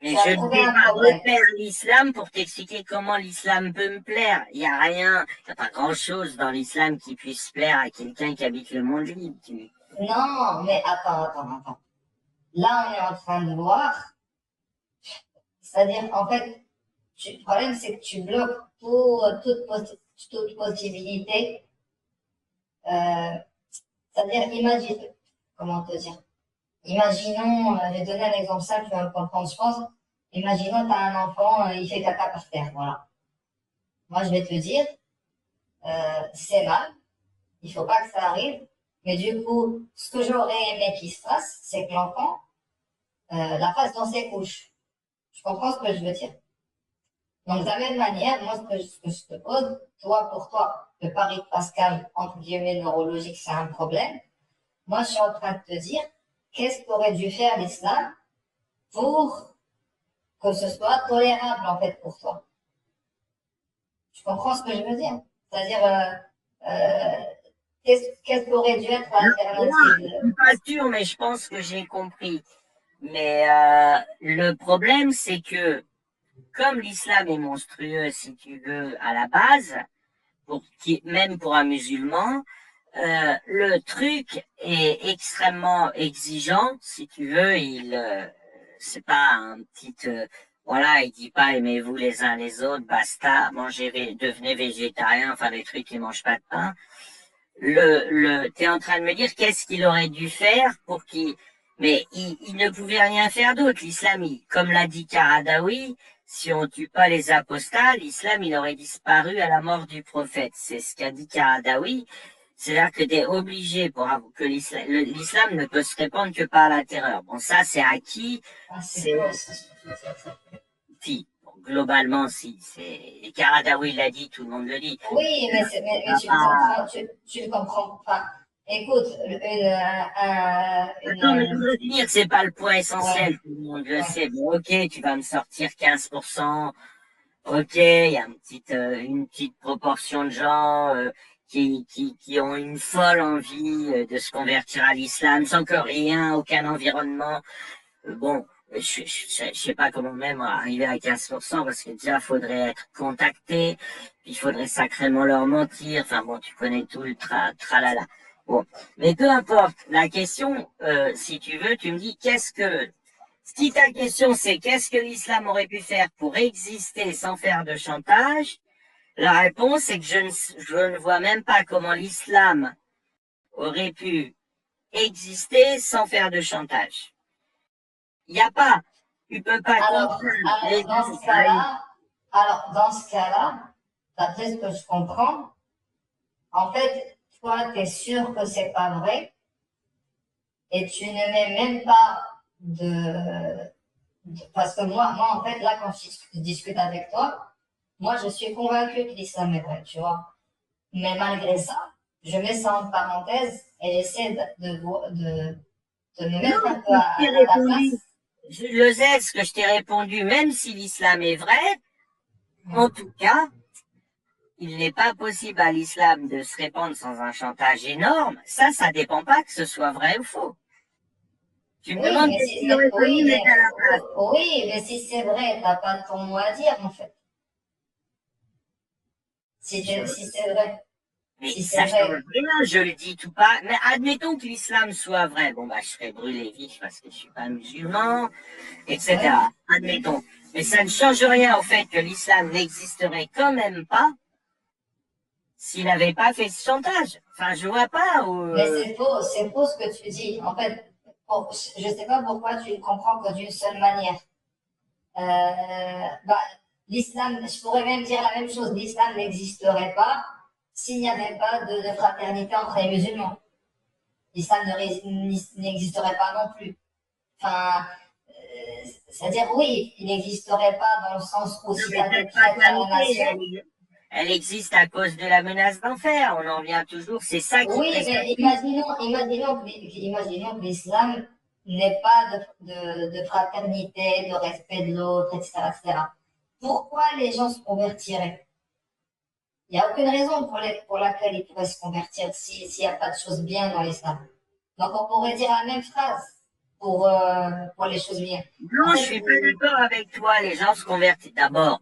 Mais je ne vais pas refaire l'islam pour t'expliquer comment l'islam peut me plaire. Il n'y a rien, il n'y a pas grand-chose dans l'islam qui puisse plaire à quelqu'un qui habite le monde libre. Non, mais attends. Là, on est en train de voir. C'est-à-dire, en fait, le problème, c'est que tu bloques toute possibilité. C'est-à-dire, comment te dire? Imaginons, je vais donner un exemple simple, tu vas me comprendre, je pense. Imaginons, tu as un enfant, il fait caca par terre, voilà. Moi, je vais te dire, c'est mal, il faut pas que ça arrive, mais du coup, ce que j'aurais aimé qu'il se fasse, c'est que l'enfant la fasse dans ses couches. Je comprends ce que je veux dire. Donc, de la même manière, moi, ce que je te pose, pour toi, le pari de Pascal, entre guillemets, neurologique, c'est un problème. Moi, je suis en train de te dire, qu'est-ce qu'aurait dû faire l'islam pour que ce soit tolérable, en fait, pour toi? Tu comprends ce que je veux dire? C'est-à-dire, qu'est-ce qu'aurait dû être l'alternative? Je suis pas sûr, mais je pense que j'ai compris. Mais le problème, c'est que comme l'islam est monstrueux, si tu veux, à la base, même pour un musulman, le truc est extrêmement exigeant, si tu veux. C'est pas un petit, voilà, il dit pas aimez-vous les uns les autres, basta, devenez végétarien, enfin des trucs qui mangent pas de pain. T'es en train de me dire qu'est-ce qu'il aurait dû faire pour mais il ne pouvait rien faire d'autre. L'islam, comme l'a dit Karadawi, si on tue pas les apostats, l'islam, il aurait disparu à la mort du prophète. C'est ce qu'a dit Karadawi. C'est-à-dire que tu es obligé que l'islam ne peut se répandre que par la terreur. Bon, ça, c'est acquis. Si, globalement, si. Karadawi l'a dit, tout le monde le dit. Oui, mais tu le comprends pas. Écoute, Attends, mais je veux dire, c'est pas le point essentiel, tout le monde le sait. Bon, ok, tu vas me sortir 15%. Ok, il y a une petite proportion de gens qui ont une folle envie de se convertir à l'islam sans que aucun environnement. Bon, je sais pas comment même arriver à 15% parce que déjà, faudrait être contacté, puis il faudrait sacrément leur mentir. Enfin bon, tu connais tout le tralala. Bon, mais peu importe. La question, si tu veux, tu me dis si ta question c'est qu'est-ce que l'islam aurait pu faire pour exister sans faire de chantage, La réponse est que je ne vois même pas comment l'islam aurait pu exister sans faire de chantage. Il n'y a pas. Tu peux pas Alors, comprendre les dans ce cas-là, d'après ce que je comprends, en fait, toi, tu es sûr que c'est pas vrai et tu ne mets même pas parce que moi, en fait, là, quand je discute avec toi, moi, je suis convaincue que l'islam est vrai, tu vois. Mais malgré ça, je mets ça en parenthèse et j'essaie de me Non, mettre un peu je t'ai à ta répondu. place. Le Z, ce que je t'ai répondu, même si l'islam est vrai, en tout cas, il n'est pas possible à l'islam de se répandre sans un chantage énorme. Ça dépend pas que ce soit vrai ou faux. Tu me Oui, demandes mais qu'est-ce qu'il aurait fallu mettre à la place. oui, mais si c'est vrai, t'as pas ton mot à dire, en fait. Si c'est vrai. Mais Si ça c'est change vrai. rien, je le dis tout pas. Mais admettons que l'islam soit vrai. Bon, bah, je serais brûlé vif parce que je suis pas musulman, Oui. etc. Admettons. Mais ça ne change rien au fait que l'islam n'existerait quand même pas s'il n'avait pas fait ce chantage. Enfin, je vois pas où... Mais c'est faux ce que tu dis. En fait, je sais pas pourquoi tu ne comprends que d'une seule manière. Bah, l'islam, je pourrais même dire la même chose. L'islam n'existerait pas s'il n'y avait pas de fraternité entre les musulmans. L'islam n'existerait pas non plus. Enfin, c'est-à-dire, oui, il n'existerait pas dans le sens où Non, s'il y mais a des cette traîtres à la fraternité, nation. elle existe à cause de la menace d'enfer. On en vient toujours. C'est ça qui Oui, mais précipite. imaginons que l'islam n'ait pas de fraternité, de respect de l'autre, etc., etc. Pourquoi les gens se convertiraient? Il n'y a aucune raison pour laquelle ils pourraient se convertir s'il n'y a pas de choses bien dans l'islam. Donc on pourrait dire la même phrase pour les choses bien. En Non, je fait, suis pas d'accord avec toi. Les gens se convertissent. D'abord,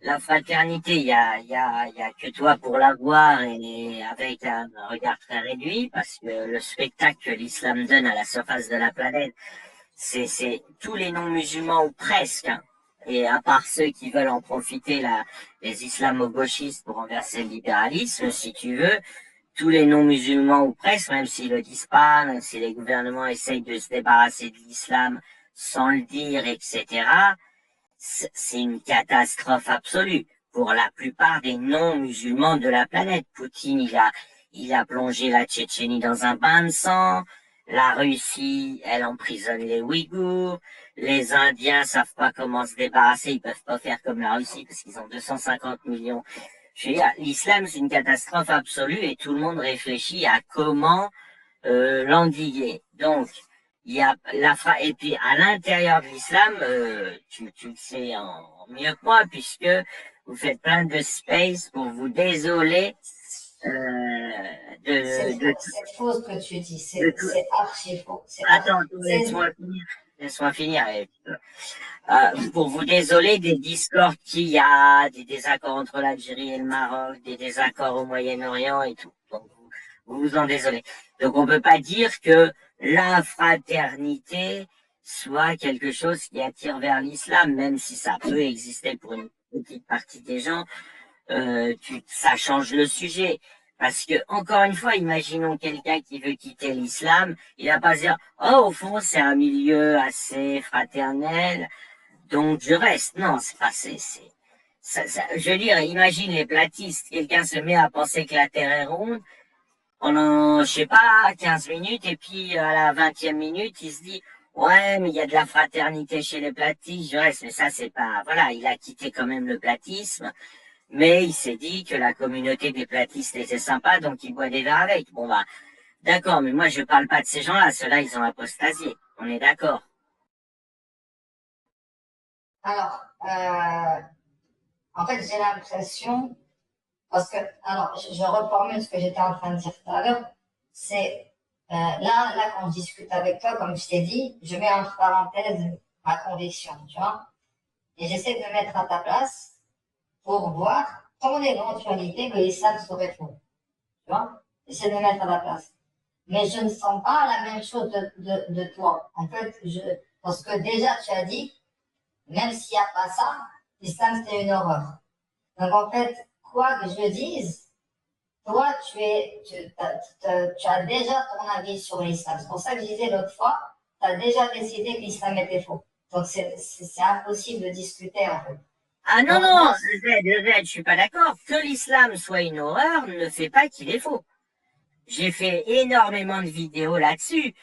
la fraternité, il y a que toi pour la voir et avec un regard très réduit parce que le spectacle que l'islam donne à la surface de la planète, c'est tous les non-musulmans ou presque, hein. Et à part ceux qui veulent en profiter, les islamo-gauchistes pour renverser le libéralisme, si tu veux, tous les non-musulmans ou presque, même s'ils le disent pas, même si les gouvernements essayent de se débarrasser de l'islam sans le dire, etc., c'est une catastrophe absolue pour la plupart des non-musulmans de la planète. Poutine, il a plongé la Tchétchénie dans un bain de sang. La Russie, elle emprisonne les Ouïghours. Les Indiens savent pas comment se débarrasser. Ils peuvent pas faire comme la Russie parce qu'ils ont 250 millions. Je veux dire, l'islam, c'est une catastrophe absolue et tout le monde réfléchit à comment l'endiguer. Donc, il y a et puis à l'intérieur de l'islam, tu le sais mieux que moi puisque vous faites plein de space pour vous désoler c'est faux ce que tu dis, de tout. c'est archi faux. Attends, laisse-moi finir. Pour vous désoler des discords qu'il y a, des désaccords entre l'Algérie et le Maroc, des désaccords au Moyen-Orient et tout. Donc, vous vous en désolez. Donc, on peut pas dire que la fraternité soit quelque chose qui attire vers l'islam, même si ça peut exister pour une petite partie des gens. Ça change le sujet. Parce que, encore une fois, imaginons quelqu'un qui veut quitter l'islam, il va pas se dire, oh, au fond, c'est un milieu assez fraternel, donc je reste. Non, c'est pas, je veux dire, imagine les platistes. Quelqu'un se met à penser que la Terre est ronde pendant, je sais pas, 15 minutes, et puis à la 20e minute, il se dit, ouais, mais il y a de la fraternité chez les platistes, je reste. Mais ça, c'est pas, voilà, il a quitté quand même le platisme, mais il s'est dit que la communauté des platistes était sympa, donc il boit des verres avec. Bon, bah, d'accord, mais moi, je parle pas de ces gens-là. Ceux-là, ils ont apostasié. On est d'accord. Alors, en fait, j'ai l'impression, parce que, alors, je reformule ce que j'étais en train de dire tout à l'heure, c'est, là, quand je discute avec toi, comme je t'ai dit, je mets entre parenthèses ma conviction, tu vois, et j'essaie de me mettre à ta place pour voir ton éventualité que l'islam serait faux, tu vois, j'essaie de me mettre à ta place. Mais je ne sens pas la même chose de toi. En fait, parce que déjà, tu as dit, même s'il n'y a pas ça, l'islam, c'est une horreur. Donc, en fait, quoi que je dise, toi, tu as déjà ton avis sur l'islam. C'est pour ça que je disais l'autre fois, tu as déjà décidé que l'islam était faux. Donc, c'est impossible de discuter, en fait. Ah non, Donc, non, moi, je suis pas d'accord. Que l'islam soit une horreur ne fait pas qu'il est faux. J'ai fait énormément de vidéos là-dessus.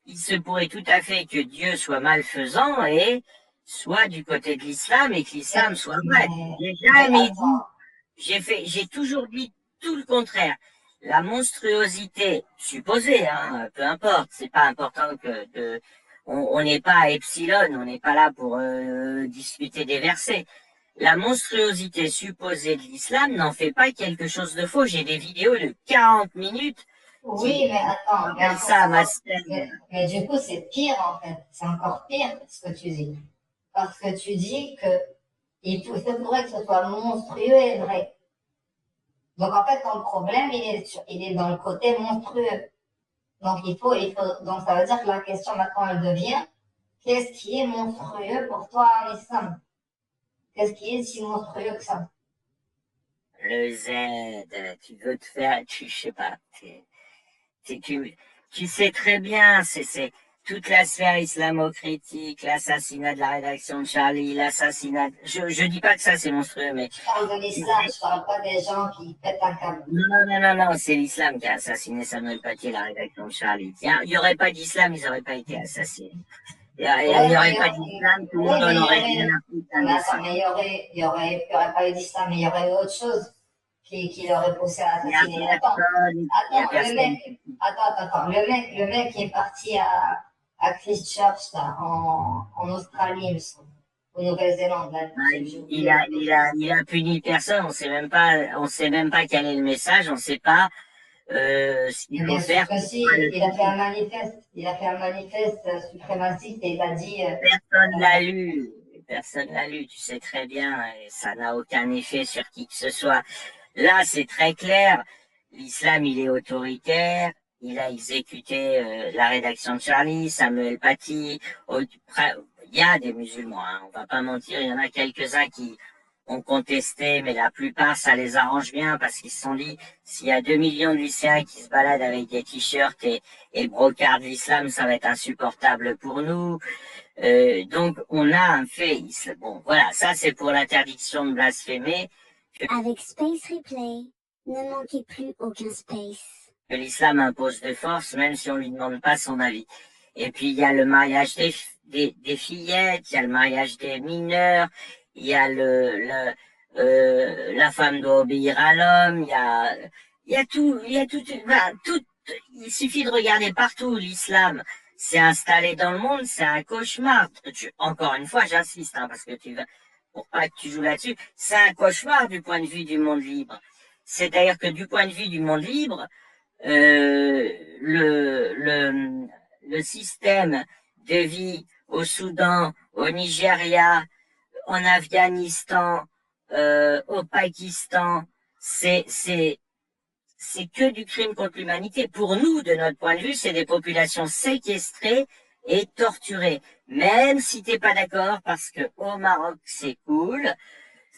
Il se pourrait tout à fait que Dieu soit malfaisant et soit du côté de l'islam et que l'islam soit vrai. J'ai jamais attends. dit, j'ai toujours dit tout le contraire. La monstruosité supposée, hein, peu importe, c'est pas important on n'est pas à Epsilon, on n'est pas là pour discuter des versets. La monstruosité supposée de l'islam n'en fait pas quelque chose de faux. J'ai des vidéos de 40 minutes Oui, mais attends, qui ça, mais du coup, c'est pire, en fait. C'est encore pire ce que tu dis. Parce que tu dis que il faudrait que ce soit monstrueux et vrai. Donc, en fait, ton problème, il est dans le côté monstrueux. Donc, donc ça veut dire que la question maintenant, elle devient, qu'est-ce qui est monstrueux pour toi en islam? Qu'est-ce qui est si monstrueux que ça? Le Z, tu veux te faire, je sais pas, tu sais très bien, c'est toute la sphère islamo-critique, l'assassinat de la rédaction de Charlie, l'assassinat, je dis pas que ça c'est monstrueux, mais. Je parle de l'islam, je parle pas des gens qui pètent un câble. Non, c'est l'islam qui a assassiné Samuel Paty et la rédaction de Charlie. Tiens, il n'y aurait pas d'islam, ils n'auraient pas été assassinés. Il n'y aurait pas d'islam, tout le monde en aurait rien à foutre. Mais il y aurait pas eu d'islam, mais il y aurait eu autre chose qui l'aurait poussé à assassiner. Attends, le mec qui est parti à Christchurch, là, en Australie, il me semble, au Nouvelle-Zélande, là. Il a puni personne, on sait même pas quel est le message, on sait pas, ce qu'il faut faire. Si, il a fait un manifeste suprémaciste et il a dit, personne l'a lu, tu sais très bien, et ça n'a aucun effet sur qui que ce soit. Là, c'est très clair. L'islam, il est autoritaire. Il a exécuté la rédaction de Charlie, Samuel Paty. Il y a des musulmans, hein, on va pas mentir. Il y en a quelques-uns qui ont contesté, mais la plupart, ça les arrange bien parce qu'ils se sont dit, s'il y a 2 millions de lycéens qui se baladent avec des t-shirts et brocards de l'islam, ça va être insupportable pour nous. Donc, on a un fait. Bon, voilà, ça c'est pour l'interdiction de blasphémer. Avec Space Replay, ne manquez plus aucun space. Que l'islam impose de force, même si on lui demande pas son avis. Et puis il y a le mariage des fillettes, il y a le mariage des mineurs, il y a la femme doit obéir à l'homme, il y a tout, il suffit de regarder partout l'islam s'est installé dans le monde, c'est un cauchemar. Encore une fois, j'insiste, hein, parce que pour pas que tu joues là-dessus, c'est un cauchemar du point de vue du monde libre. C'est-à-dire que du point de vue du monde libre, le système de vie au Soudan, au Nigeria, en Afghanistan, au Pakistan, c'est que du crime contre l'humanité. Pour nous, de notre point de vue, c'est des populations séquestrées et torturées. Même si t'es pas d'accord, parce que au Maroc, c'est cool.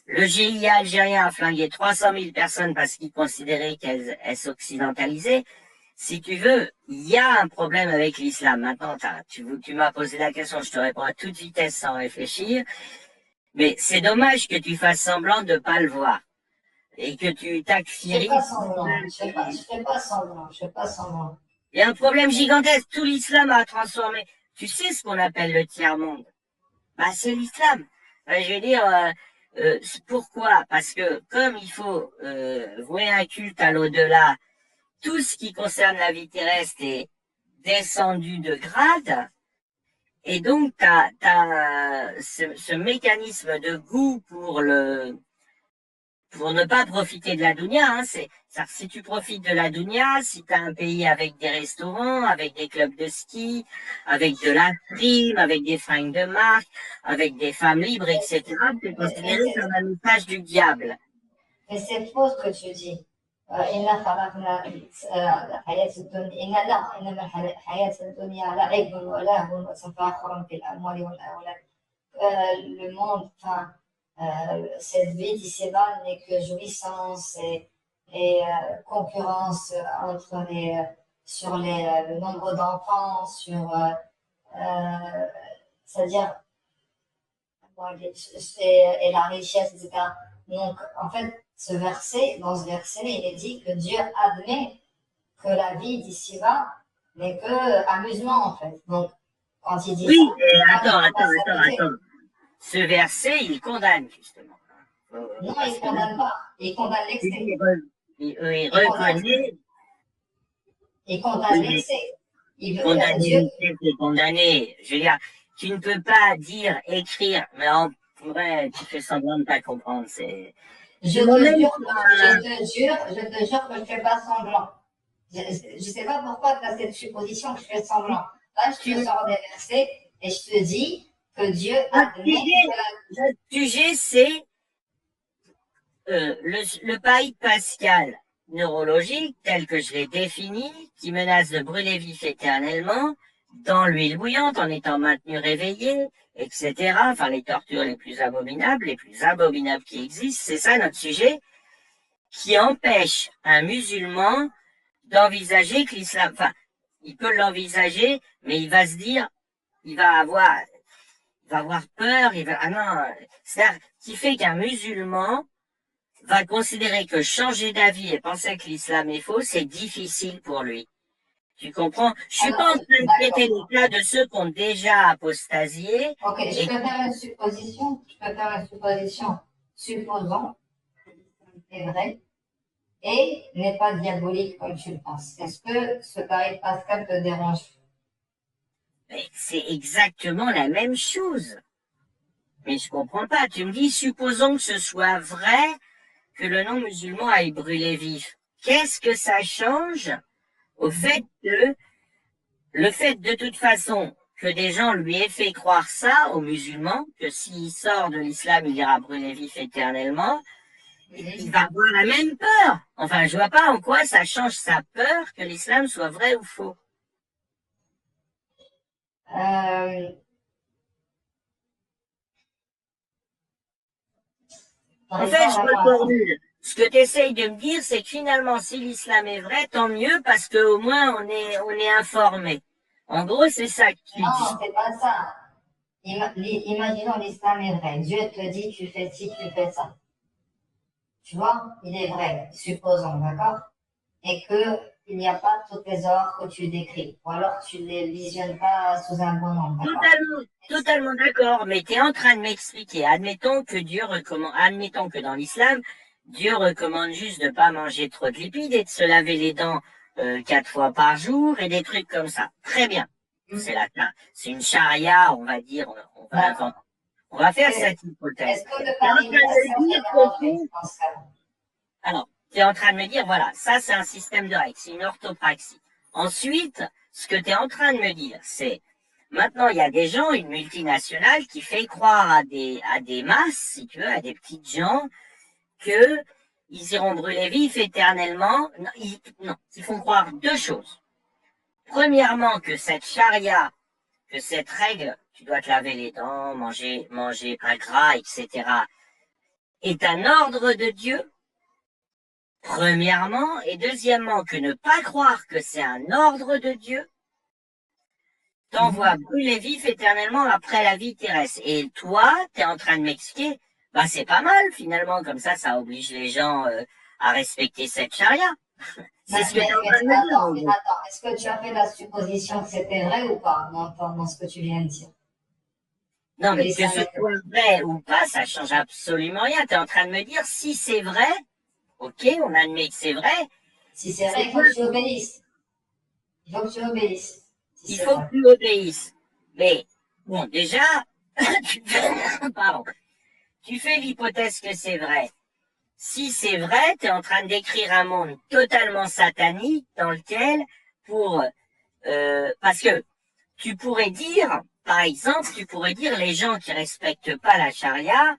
Le GIA algérien a flingué 300 000 personnes parce qu'il considérait qu'elles s'occidentalisaient. Si tu veux, il y a un problème avec l'islam. Maintenant, tu m'as posé la question, je te réponds à toute vitesse sans réfléchir. Mais c'est dommage que tu fasses semblant de pas le voir. Et que tu t'acfiries. Je fais pas semblant. Il y a un problème gigantesque. Tout l'islam a transformé. Tu sais ce qu'on appelle le tiers-monde? Bah, c'est l'islam. Je veux dire, pourquoi? Parce que comme il faut vouer un culte à l'au-delà, tout ce qui concerne la vie terrestre est descendu de grade, et donc t'as ce mécanisme de goût pour ne pas profiter de la dounia, hein, si tu profites de la dounia, si tu as un pays avec des restaurants, avec des clubs de ski, avec de la prime, avec des fringues de marque, avec des femmes libres, etc., tu es considéré comme un message du diable. Mais c'est faux ce que tu dis. Le monde, enfin, cette vie d'ici-bas n'est que jouissance et concurrence entre sur le nombre d'enfants, c'est-à-dire et la richesse, etc. Donc, en fait, dans ce verset, il est dit que Dieu admet que la vie d'ici-bas n'est que amusement, en fait. Donc, quand il dit Oui, ça, attends. Ce verset, il condamne, justement. Non, il ne condamne pas. Il condamne l'excès. Il reconnaît. Il condamne l'excès. Condamner, c'est condamner. Je veux dire, tu ne peux pas dire, écrire, mais en vrai, tu fais semblant de ne pas comprendre. Je te jure que je ne fais pas semblant. Je ne sais pas pourquoi tu as cette supposition que je fais semblant. Là, je te sors des versets et je te dis que Dieu admet que le sujet, c'est le paille pascal neurologique tel que je l'ai défini, qui menace de brûler vif éternellement dans l'huile bouillante en étant maintenu réveillé, etc. Enfin, les tortures les plus abominables qui existent, c'est ça notre sujet, qui empêche un musulman d'envisager que l'islam, enfin, il peut l'envisager, mais il va se dire, il va avoir peur, c'est-à-dire qui fait qu'un musulman va considérer que changer d'avis et penser que l'islam est faux, c'est difficile pour lui. Tu comprends? Je suis pas en train de traiter les cas de ceux qui ont déjà apostasié. Ok, je peux faire une supposition. Supposons que c'est vrai et n'est pas diabolique comme tu le penses. Est-ce que ce tarif pascal te dérange? C'est exactement la même chose. Mais je comprends pas. Tu me dis, supposons que ce soit vrai que le non-musulman aille brûler vif. Qu'est-ce que ça change au fait que, le fait de toute façon que des gens lui aient fait croire ça aux musulmans, que s'il sort de l'islam, il ira brûler vif éternellement, il va avoir la même peur. Enfin, je vois pas en quoi ça change sa peur que l'islam soit vrai ou faux. En fait, je reformule. Ce que tu essayes de me dire, c'est que finalement, si l'islam est vrai, tant mieux, parce qu'au moins, on est informé. En gros, c'est ça que tu dis. Non, c'est pas ça. Imaginons l'islam est vrai. Dieu te dit, tu fais ci, tu fais ça. Tu vois, il est vrai, supposons, d'accord? Et qu'il n'y a pas toutes les ors que tu décris. Ou alors tu ne les visionnes pas sous un bon angle, d'accord? Totalement d'accord, mais tu es en train de m'expliquer. Admettons que dans l'islam, Dieu recommande juste de pas manger trop de lipides et de se laver les dents 4 fois par jour et des trucs comme ça. Très bien. C'est une charia, on va dire. On va faire cette hypothèse. Est-ce que le pari alors, tu es en train de me dire, voilà, ça c'est un système de règles, c'est une orthopraxie. Ensuite, ce que tu es en train de me dire, c'est, maintenant il y a des gens, une multinationale qui fait croire à des masses, si tu veux, à des petites gens, que ils iront brûler vifs éternellement. Non, ils font croire deux choses. Premièrement, que cette charia, que cette règle, tu dois te laver les dents, manger pas gras, etc., est un ordre de Dieu. Premièrement, et deuxièmement, que ne pas croire que c'est un ordre de Dieu t'envoie brûler vif éternellement après la vie terrestre. Et toi, tu es en train de m'expliquer, bah c'est pas mal finalement, comme ça oblige les gens à respecter cette charia. C'est ce que tu es en train de me dire. Attends, est-ce que tu as fait la supposition que c'était vrai ou pas dans ce que tu viens de dire? Non, mais que ce soit vrai ou pas, ça change absolument rien. Tu es en train de me dire, si c'est vrai, ok, on admet que c'est vrai. Si c'est vrai, il faut que tu obéisses. Il faut que tu obéisses. Il faut que tu obéisses. Mais, bon, déjà, tu fais l'hypothèse que c'est vrai. Si c'est vrai, tu es en train de décrire un monde totalement satanique dans lequel, parce que tu pourrais dire, par exemple, les gens qui respectent pas la charia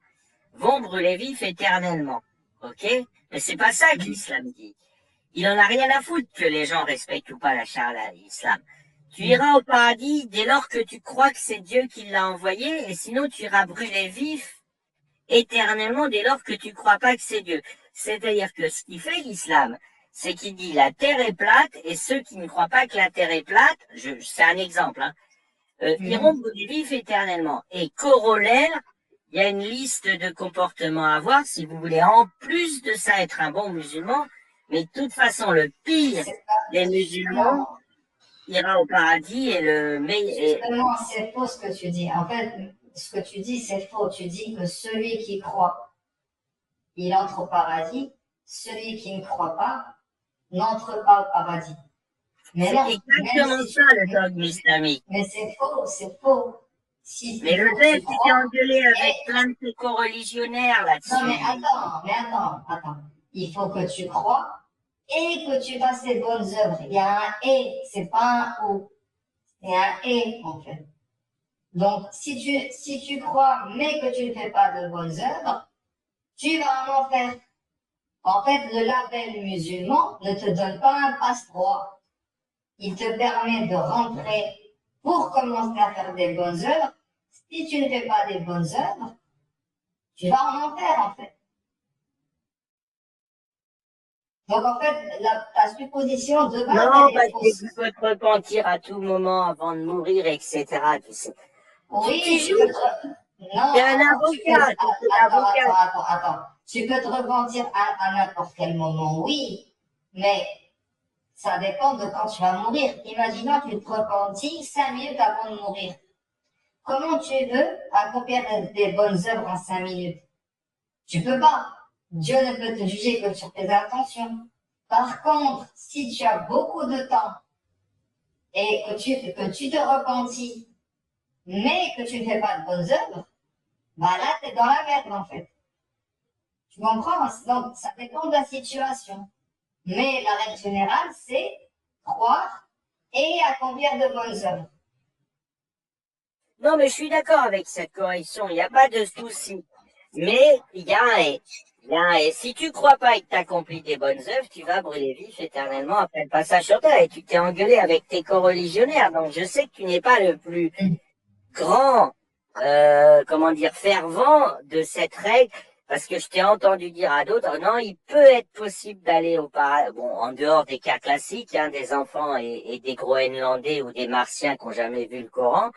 vont brûler vifs éternellement. Ok? Mais c'est pas ça que l'islam dit. Il en a rien à foutre que les gens respectent ou pas la charia, l'islam. Tu iras au paradis dès lors que tu crois que c'est Dieu qui l'a envoyé, et sinon tu iras brûler vif éternellement dès lors que tu crois pas que c'est Dieu. C'est-à-dire que ce qui fait l'islam, c'est qu'il dit la terre est plate et ceux qui ne croient pas que la terre est plate, c'est un exemple, hein, iront brûler vifs éternellement. Et corollaire, il y a une liste de comportements à avoir si vous voulez en plus de ça être un bon musulman. Mais de toute façon, le pire des musulmans ira au paradis et le meilleur. Justement, c'est faux ce que tu dis. En fait, ce que tu dis, c'est faux. Tu dis que celui qui croit, il entre au paradis. Celui qui ne croit pas, n'entre pas au paradis. Mais non, c'est exactement si ça le dogme islamique. Mais c'est faux, c'est faux. Si mais le fait que tu t'es engueulé avec plein de tes co-religionnaires là-dessus. Non, mais attends. Il faut que tu crois et que tu fasses les bonnes œuvres. Il y a un et, c'est pas un ou. C'est un et, en fait. Donc, si tu crois, mais que tu ne fais pas de bonnes œuvres, tu vas en enfer. En fait, le label musulman ne te donne pas un passe-droit. Il te permet de rentrer pour commencer à faire des bonnes œuvres. Si tu ne fais pas des bonnes œuvres, tu vas en enfer, en fait. Donc, en fait, ta supposition de base, non, elle est parce que fausse. tu peux te repentir à tout moment avant de mourir, etc. Tu sais. Oui, tu tu peux te... Non, t'es un avocat, attends. Tu peux te repentir à n'importe quel moment, oui, mais ça dépend de quand tu vas mourir. Imaginons que tu te repentis 5 minutes avant de mourir. Comment tu veux accomplir des bonnes œuvres en 5 minutes? Tu peux pas. Dieu ne peut te juger que sur tes intentions. Par contre, si tu as beaucoup de temps et que tu te repentis, mais que tu ne fais pas de bonnes œuvres, bah là, tu es dans la merde, en fait. Tu comprends? Donc, ça dépend de la situation. Mais la règle générale, c'est croire et accomplir de bonnes œuvres. Non, mais je suis d'accord avec cette correction, il n'y a pas de souci. Mais il y a un et. Il y a un et. Si tu crois pas et que tu accomplis des bonnes œuvres, tu vas brûler vif éternellement après le passage sur terre. Et tu t'es engueulé avec tes co-religionnaires. Donc je sais que tu n'es pas le plus grand, fervent de cette règle. Parce que je t'ai entendu dire à d'autres, non, il peut être possible d'aller au paradis, bon, en dehors des cas classiques, hein, des enfants et des Groenlandais ou des Martiens qui n'ont jamais vu le Coran.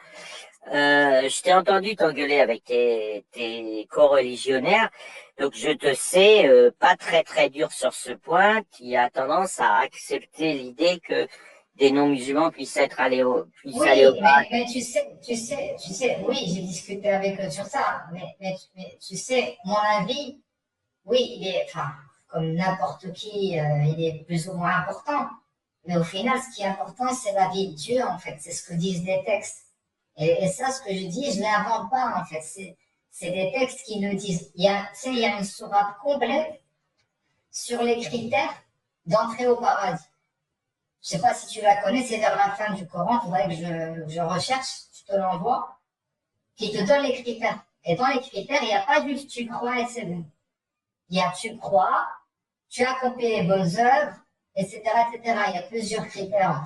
Je t'ai entendu t'engueuler avec tes co-religionnaires, donc je te sais pas très très dur sur ce point, qui a tendance à accepter l'idée que des non-musulmans puissent aller au paradis. Mais tu sais, oui, j'ai discuté avec eux sur ça, mais tu sais, mon avis, oui, il est, enfin, comme n'importe qui, il est plus ou moins important. Mais au final, ce qui est important, c'est la vie de Dieu, en fait. C'est ce que disent les textes. Et ça, ce que je dis, je ne l'invente pas, en fait. C'est des textes qui nous disent. Il y a une sourate complète sur les critères d'entrée au paradis. Je ne sais pas si tu la connais, c'est vers la fin du Coran, il faudrait que je recherche, je te l'envoie, qui te donne les critères. Et dans les critères, il n'y a pas juste tu crois et c'est bon. Il y a tu crois, tu accomplis les bonnes œuvres, etc., etc. Il y a plusieurs critères.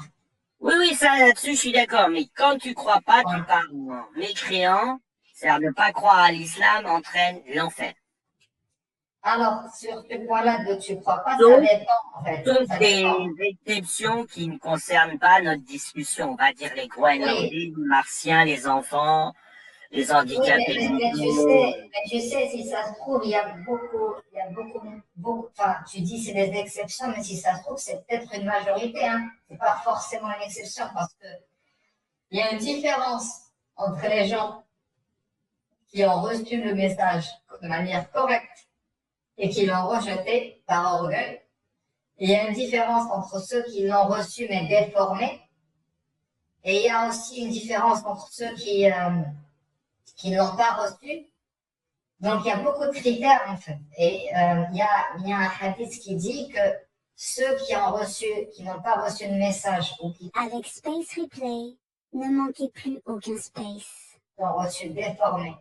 Oui, ça là-dessus, je suis d'accord. Mais quand tu crois pas, tu pars mécréant. C'est-à-dire ne pas croire à l'islam entraîne l'enfer. Alors, sur ce point-là de tu crois pas, ça dépend, en fait. Sauf Ça des dépend. exceptions qui ne concernent pas notre discussion. On va dire les Groenlandais, les Martiens, les enfants, les handicapés. Oui, mais tu sais, si ça se trouve, il y a beaucoup, enfin, tu dis c'est des exceptions, mais si ça se trouve, c'est peut-être une majorité, hein. C'est pas forcément une exception parce que il y a une différence entre les gens qui ont reçu le message de manière correcte et qui l'ont rejeté par orgueil. Et il y a une différence entre ceux qui l'ont reçu mais déformé. Et il y a aussi une différence entre ceux qui ne l'ont pas reçu. Donc il y a beaucoup de critères en fait. Et il y a un hadith qui dit que ceux qui n'ont pas reçu le message ou qui Avec Space Replay, ne manquez plus aucun space. ont reçu déformé,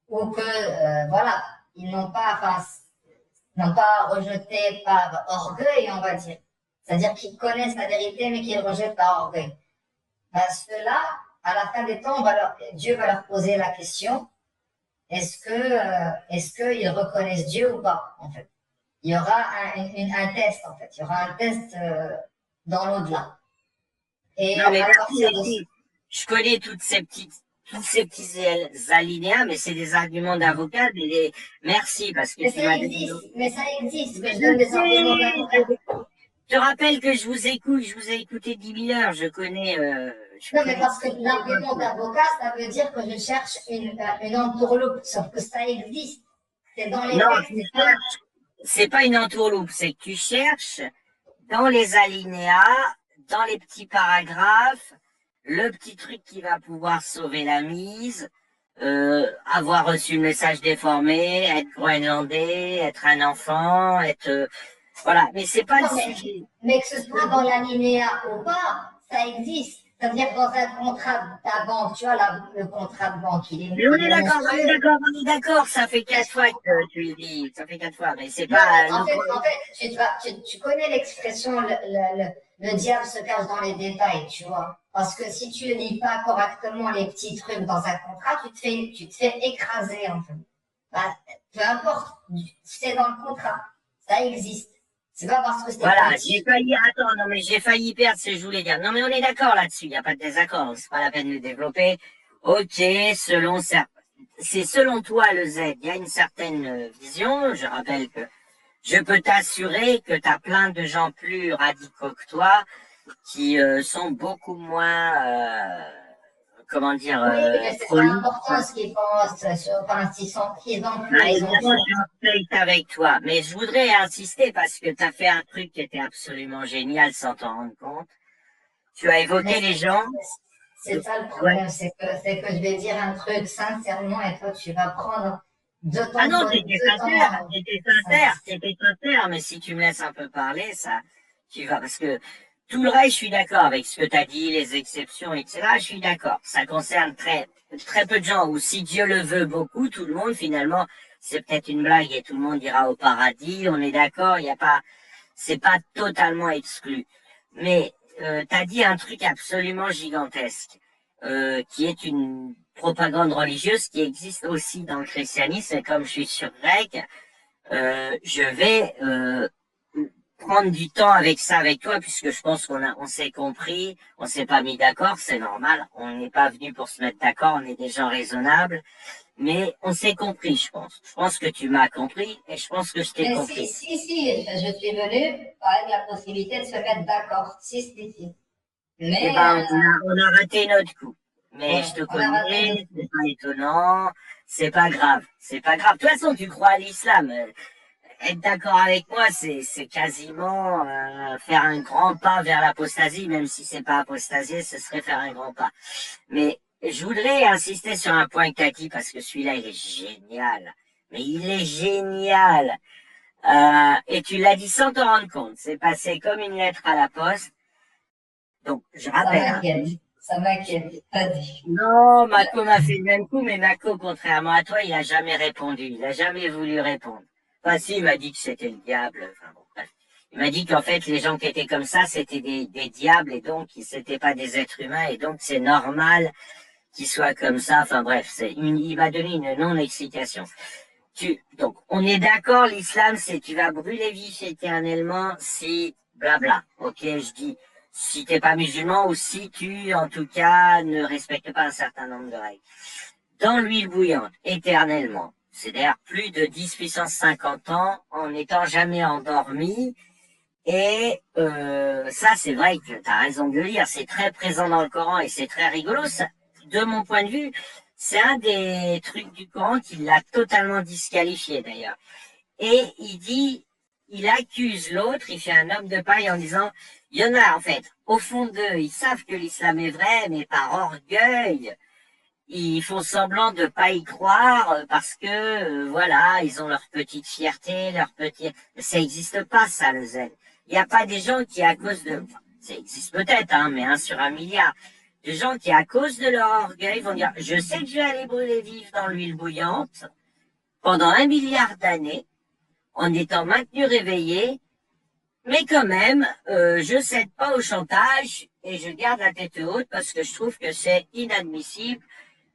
ou que voilà, ils n'ont pas rejeté par orgueil, on va dire. C'est-à-dire qu'ils connaissent la vérité mais qu'ils rejettent par orgueil. Ben, ceux-là, à la fin des temps, Dieu va leur poser la question. est-ce qu'ils reconnaissent Dieu ou pas, en fait. Il y aura un test, en fait. Il y aura un test dans l'au-delà. Et Non, mais à merci partir de aussi. Je connais tous ces petits alinéas, mais c'est des arguments d'avocat. Merci, parce que tu m'as donné. Mais ça existe, que Mais je je donne des arguments sais, d'avocat. je te rappelle que je vous écoute, je vous ai écouté 10 000 heures, je Non, mais connais. parce que l'argument d'avocat, ça veut dire que je cherche une entourloupe, sauf que ça existe. C'est dans les Non, textes, tu cherches, c'est pas une entourloupe, c'est que tu cherches dans les alinéas, dans les petits paragraphes, le petit truc qui va pouvoir sauver la mise, avoir reçu le message déformé, être groenlandais, être un enfant, voilà. Mais c'est pas le non, sujet. mais que ce soit dans l'alinéa ou pas, ça existe. C'est-à-dire dans un contrat de ta banque, tu vois, le contrat de banque, Mais on il est est d'accord, on est monstrueux. d'accord, on est d'accord. Ça fait 4 fois que tu le dis. Ça fait 4 fois, mais c'est Non, pas mais tu connais l'expression le diable se cache dans les détails, tu vois. Parce que si tu ne lis pas correctement les petits trucs dans un contrat, tu te fais écraser, en fait. Bah, peu importe, c'est dans le contrat. Ça existe. C'est pas parce que c'est Voilà, j'ai petit. failli, attends, non, mais j'ai failli perdre ce que je voulais dire. Non, mais on est d'accord là-dessus, il n'y a pas de désaccord, c'est pas la peine de le développer. Ok, c'est selon toi le Z, il y a une certaine vision, je rappelle que je peux t'assurer que tu as plein de gens plus radicaux que toi qui sont beaucoup moins, comment dire, Oui, mais c'est pas prolixes. important ce qu'ils pensent. Enfin, s'ils ont Bah, plus, ils ont évidemment, plus. je respecte avec toi, mais je voudrais insister parce que tu as fait un truc qui était absolument génial sans t'en rendre compte. Tu as Mais évoqué les gens. c'est ça le Ouais. problème, c'est que je vais dire un truc sincèrement et toi tu vas prendre de Ah ton non, côté, de ton. t'étais sincère, mais si tu me laisses un peu parler, ça, tu vas, parce que tout le reste, je suis d'accord avec ce que tu as dit, les exceptions, etc. Je suis d'accord. Ça concerne très peu de gens, ou si Dieu le veut beaucoup, tout le monde, finalement, c'est peut-être une blague et tout le monde ira au paradis, on est d'accord, il n'y a pas, c'est pas totalement exclu. Mais, tu as dit un truc absolument gigantesque, qui est une propagande religieuse qui existe aussi dans le christianisme, et comme je suis sur grec, je vais prendre du temps avec ça avec toi, puisque je pense on s'est compris, on s'est pas mis d'accord, c'est normal, on n'est pas venu pour se mettre d'accord, on est des gens raisonnables, mais on s'est compris, je pense. Je pense que tu m'as compris, et je pense que je t'ai Mais compris. si, je suis venue avec la possibilité de se mettre d'accord. Si. Eh Mais, ben, on a raté notre coup. Mais je ouais, te on a raté connais, notre c'est coup. pas étonnant, c'est pas grave, c'est pas grave. De toute façon, tu crois à l'islam. Être d'accord avec moi, c'est quasiment faire un grand pas vers l'apostasie, même si c'est pas apostasier, ce serait faire un grand pas. Mais je voudrais insister sur un point que tu as dit, parce que celui-là, il est génial. Mais il est génial. Et tu l'as dit sans te rendre compte. C'est passé comme une lettre à la poste. Donc, je Ça rappelle, hein. m'inquiète. Ça m'inquiète. Vas-y. Non, Mako m'a fait le même coup, mais Mako, contrairement à toi, il a jamais répondu. Il a jamais voulu répondre. Enfin, si, il m'a dit que c'était le diable. Enfin, bon, bref. Il m'a dit qu'en fait, les gens qui étaient comme ça, c'était des diables, et donc, c'était pas des êtres humains, et donc, c'est normal qu'ils soient comme ça. Enfin, bref, il m'a donné une non-explication. Donc, on est d'accord, l'islam, c'est tu vas brûler vif éternellement si, blabla. Ok, je dis, si t'es pas musulman ou si tu, en tout cas, ne respectes pas un certain nombre de règles. Dans l'huile bouillante, éternellement. C'est-à-dire plus de 10 puissance 50 ans en n'étant jamais endormi. Et ça, c'est vrai que tu as raison de le lire. C'est très présent dans le Coran et c'est très rigolo. Ça, de mon point de vue, c'est un des trucs du Coran qui l'a totalement disqualifié d'ailleurs. Et il accuse l'autre, il fait un homme de paille en disant, il y en a en fait, au fond d'eux, ils savent que l'islam est vrai, mais par orgueil, ils font semblant de pas y croire parce que voilà, ils ont leur petite fierté, leur petit. Ça n'existe pas ça le zen. Il n'y a pas des gens qui à cause de, enfin, ça existe peut-être, hein, mais 1 sur 1 milliard, des gens qui à cause de leur orgueil vont dire, je sais que je vais aller brûler vif dans l'huile bouillante pendant 1 milliard d'années en étant maintenu réveillé, mais quand même, je cède pas au chantage et je garde la tête haute parce que je trouve que c'est inadmissible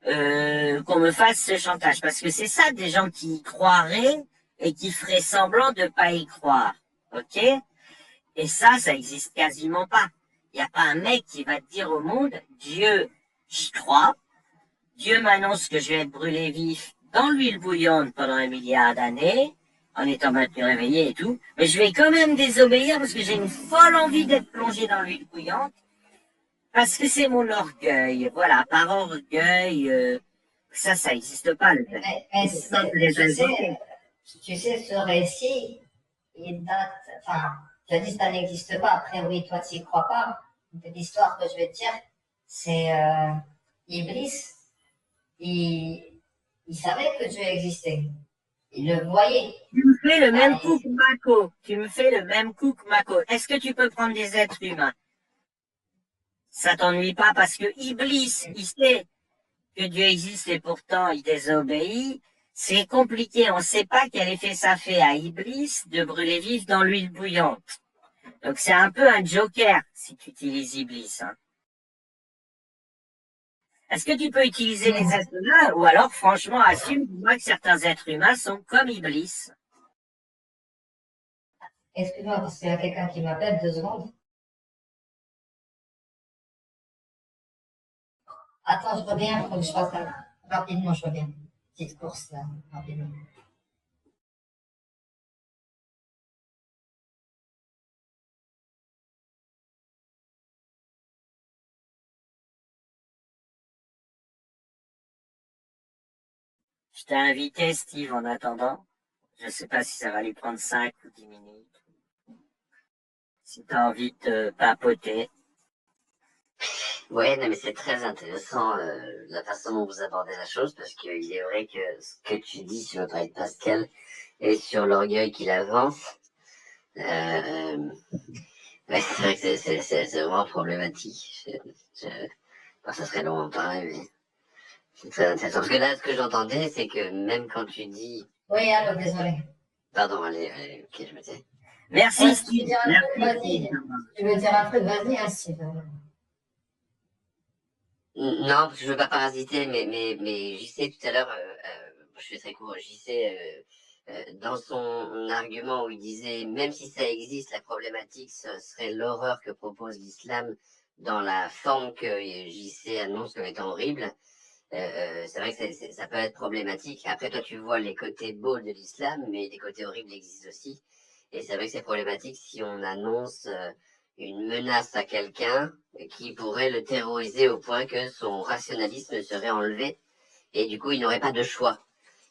qu'on me fasse ce chantage. Parce que c'est ça, des gens qui y croiraient et qui feraient semblant de pas y croire. OK? Et ça existe quasiment pas. Il n'y a pas un mec qui va te dire au monde, Dieu, j'y crois. Dieu m'annonce que je vais être brûlé vif dans l'huile bouillante pendant 1 milliard d'années, en étant maintenu réveillé et tout. Mais je vais quand même désobéir parce que j'ai une folle envie d'être plongé dans l'huile bouillante. Parce que c'est mon orgueil. Voilà, par orgueil, ça n'existe pas, le fait. Mais tu sais, ce récit, il date, enfin, je dis ça n'existe pas, après oui, toi tu n'y crois pas. L'histoire que je vais te dire, c'est Iblis, il savait que Dieu existait. Il le voyait. Tu me fais le même coup que Mako. Tu me fais le même coup que Mako. Est-ce que tu peux prendre des êtres humains? Ça t'ennuie pas parce que Iblis, il sait que Dieu existe et pourtant il désobéit. C'est compliqué. On ne sait pas quel effet ça fait à Iblis de brûler vif dans l'huile bouillante. Donc c'est un peu un joker si tu utilises Iblis. Hein. Est-ce que tu peux utiliser les êtres humains ou alors franchement assume-moi que certains êtres humains sont comme Iblis? Excuse-moi parce qu'il y a quelqu'un qui m'appelle, 2 secondes. Attends, je reviens, il faut que je fasse ça. Rapidement, je reviens. Petite course là, rapidement. Je t'ai invité, Steve, en attendant. Je ne sais pas si ça va lui prendre 5 ou 10 minutes. Si tu as envie de papoter. Ouais, non, mais c'est très intéressant la façon dont vous abordez la chose, parce qu'il est vrai que ce que tu dis sur le travail de Pascal et sur l'orgueil qu'il avance, ouais, c'est vrai que c'est vraiment problématique. Ça serait long à en parler, mais c'est très intéressant. Parce que là, ce que j'entendais, c'est que même quand tu dis... Oui, allô, désolé. Pardon, allez, ok, je me tais. Merci, Ouais, Steve. Vas-y. Tu veux dire un truc, vas-y, hein, Steve. Non, parce que je veux pas parasiter, mais JC tout à l'heure, je fais très court, JC, dans son argument où il disait, même si ça existe, la problématique, ce serait l'horreur que propose l'islam dans la forme que JC annonce comme étant horrible. C'est vrai que ça peut être problématique. Après, toi, tu vois les côtés beaux de l'islam, mais les côtés horribles existent aussi. Et c'est vrai que c'est problématique si on annonce une menace à quelqu'un qui pourrait le terroriser au point que son rationalisme serait enlevé et du coup, il n'aurait pas de choix.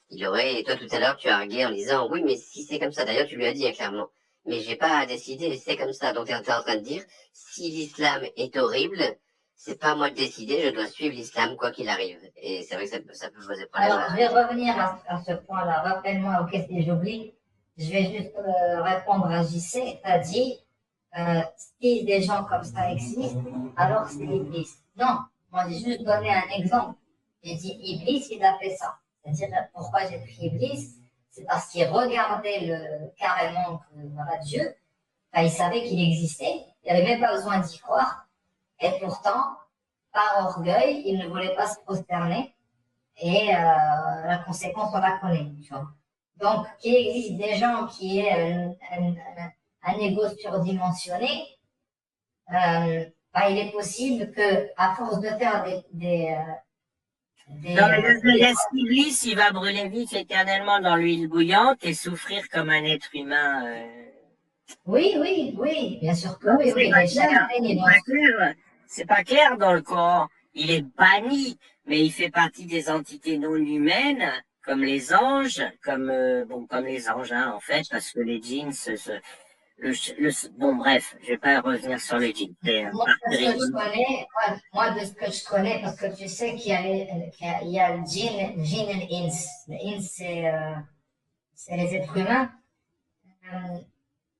Il aurait, et toi tout à l'heure, tu as argué en disant, oui, mais si c'est comme ça, d'ailleurs, tu lui as dit hein, clairement, mais j'ai pas à décider, c'est comme ça. Donc, tu es en train de dire, si l'islam est horrible, c'est pas à moi de décider, je dois suivre l'islam quoi qu'il arrive. Et c'est vrai que ça peut poser problème. Alors, je vais revenir à ce point-là. Rappelle-moi, ok, si j'oublie, je vais juste répondre à JC. Tu as dit, si des gens comme ça existent, alors c'est Iblis. Non, moi j'ai juste donné un exemple. J'ai dit Iblis, il a fait ça. C'est-à-dire, pourquoi j'ai pris Iblis? C'est parce qu'il regardait carrément voilà, Dieu. Enfin, il savait qu'il existait. Il n'avait même pas besoin d'y croire. Et pourtant, par orgueil, il ne voulait pas se prosterner. Et la conséquence, on la connaît. Tu vois. Donc, qu'il existe des gens qui aient un ego surdimensionné, il est possible que, à force de faire Non, mais Iblis, il va brûler vif éternellement dans l'huile bouillante et souffrir comme un être humain. Oui, bien sûr que oui, c'est pas clair dans le Coran. Il est banni, mais il fait partie des entités non humaines, comme les anges, comme les anges, hein, en fait, parce que les djinns, bon, bref, je vais pas revenir sur les djinns. Moi, de ce que je connais, parce que tu sais qu'il y a le djinn et l'ins. Le ins, c'est les êtres humains.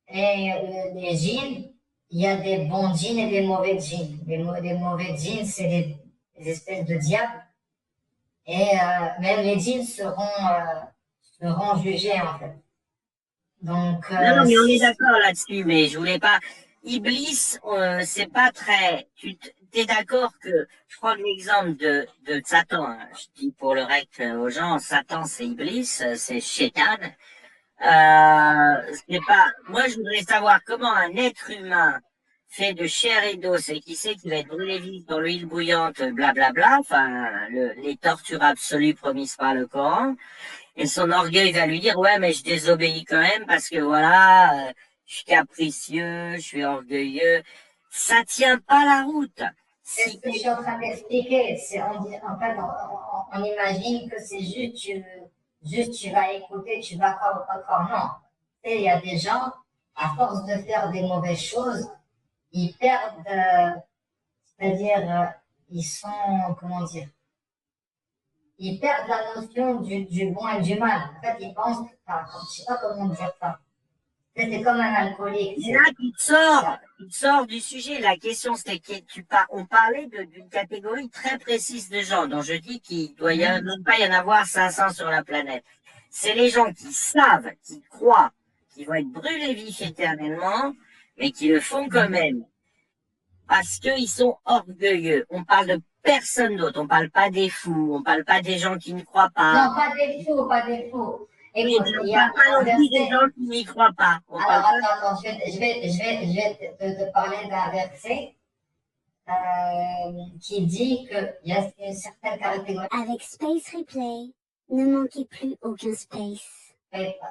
Et les djinns, il y a des bons djinns et des mauvais djinns. Les mauvais djinns, c'est des espèces de diables. Et même les djinns seront jugés, en fait. Donc, non, mais on est d'accord là-dessus, mais je voulais pas. Iblis, c'est pas très. t'es d'accord que, je prends l'exemple de Satan, hein. Je dis pour le reste aux gens, Satan c'est Iblis, c'est Shaitan. C'est pas, moi je voudrais savoir comment un être humain fait de chair et d'os et qui sait qu'il va être brûlé vif dans l'huile bouillante, blablabla, enfin, les tortures absolues promises par le Coran. Et son orgueil va lui dire, ouais, mais je désobéis quand même parce que voilà, je suis capricieux, je suis orgueilleux. Ça tient pas la route. C'est ce que je suis en train d'expliquer. En fait, on imagine que c'est juste tu vas écouter, tu vas croire ou pas croire. Non. Et il y a des gens, à force de faire des mauvaises choses, ils perdent, c'est-à-dire, ils sont, comment dire, ils perdent la notion du bon et du mal. En fait, ils pensent, enfin, je sais pas comment dire ça. C'est comme un alcoolique. Là, tu sors du sujet. La question, c'était que on parlait d'une catégorie très précise de gens, dont je dis qu'il doit même pas y en avoir 500 sur la planète. C'est les gens qui savent, qui croient, qui vont être brûlés vifs éternellement, mais qui le font quand même. Parce qu'ils sont orgueilleux. On parle de personne d'autre. On parle pas des fous. On parle pas des gens qui ne croient pas. Non, pas des fous, pas des fous. Oui, Écoute, on il y a parle pas non plus des verset. gens qui n'y croient pas. On Alors, parle pas... attends, je vais te parler d'un verset qui dit qu'il y a une certaine catégorie Avec Space Replay, ne manquez plus aucun space.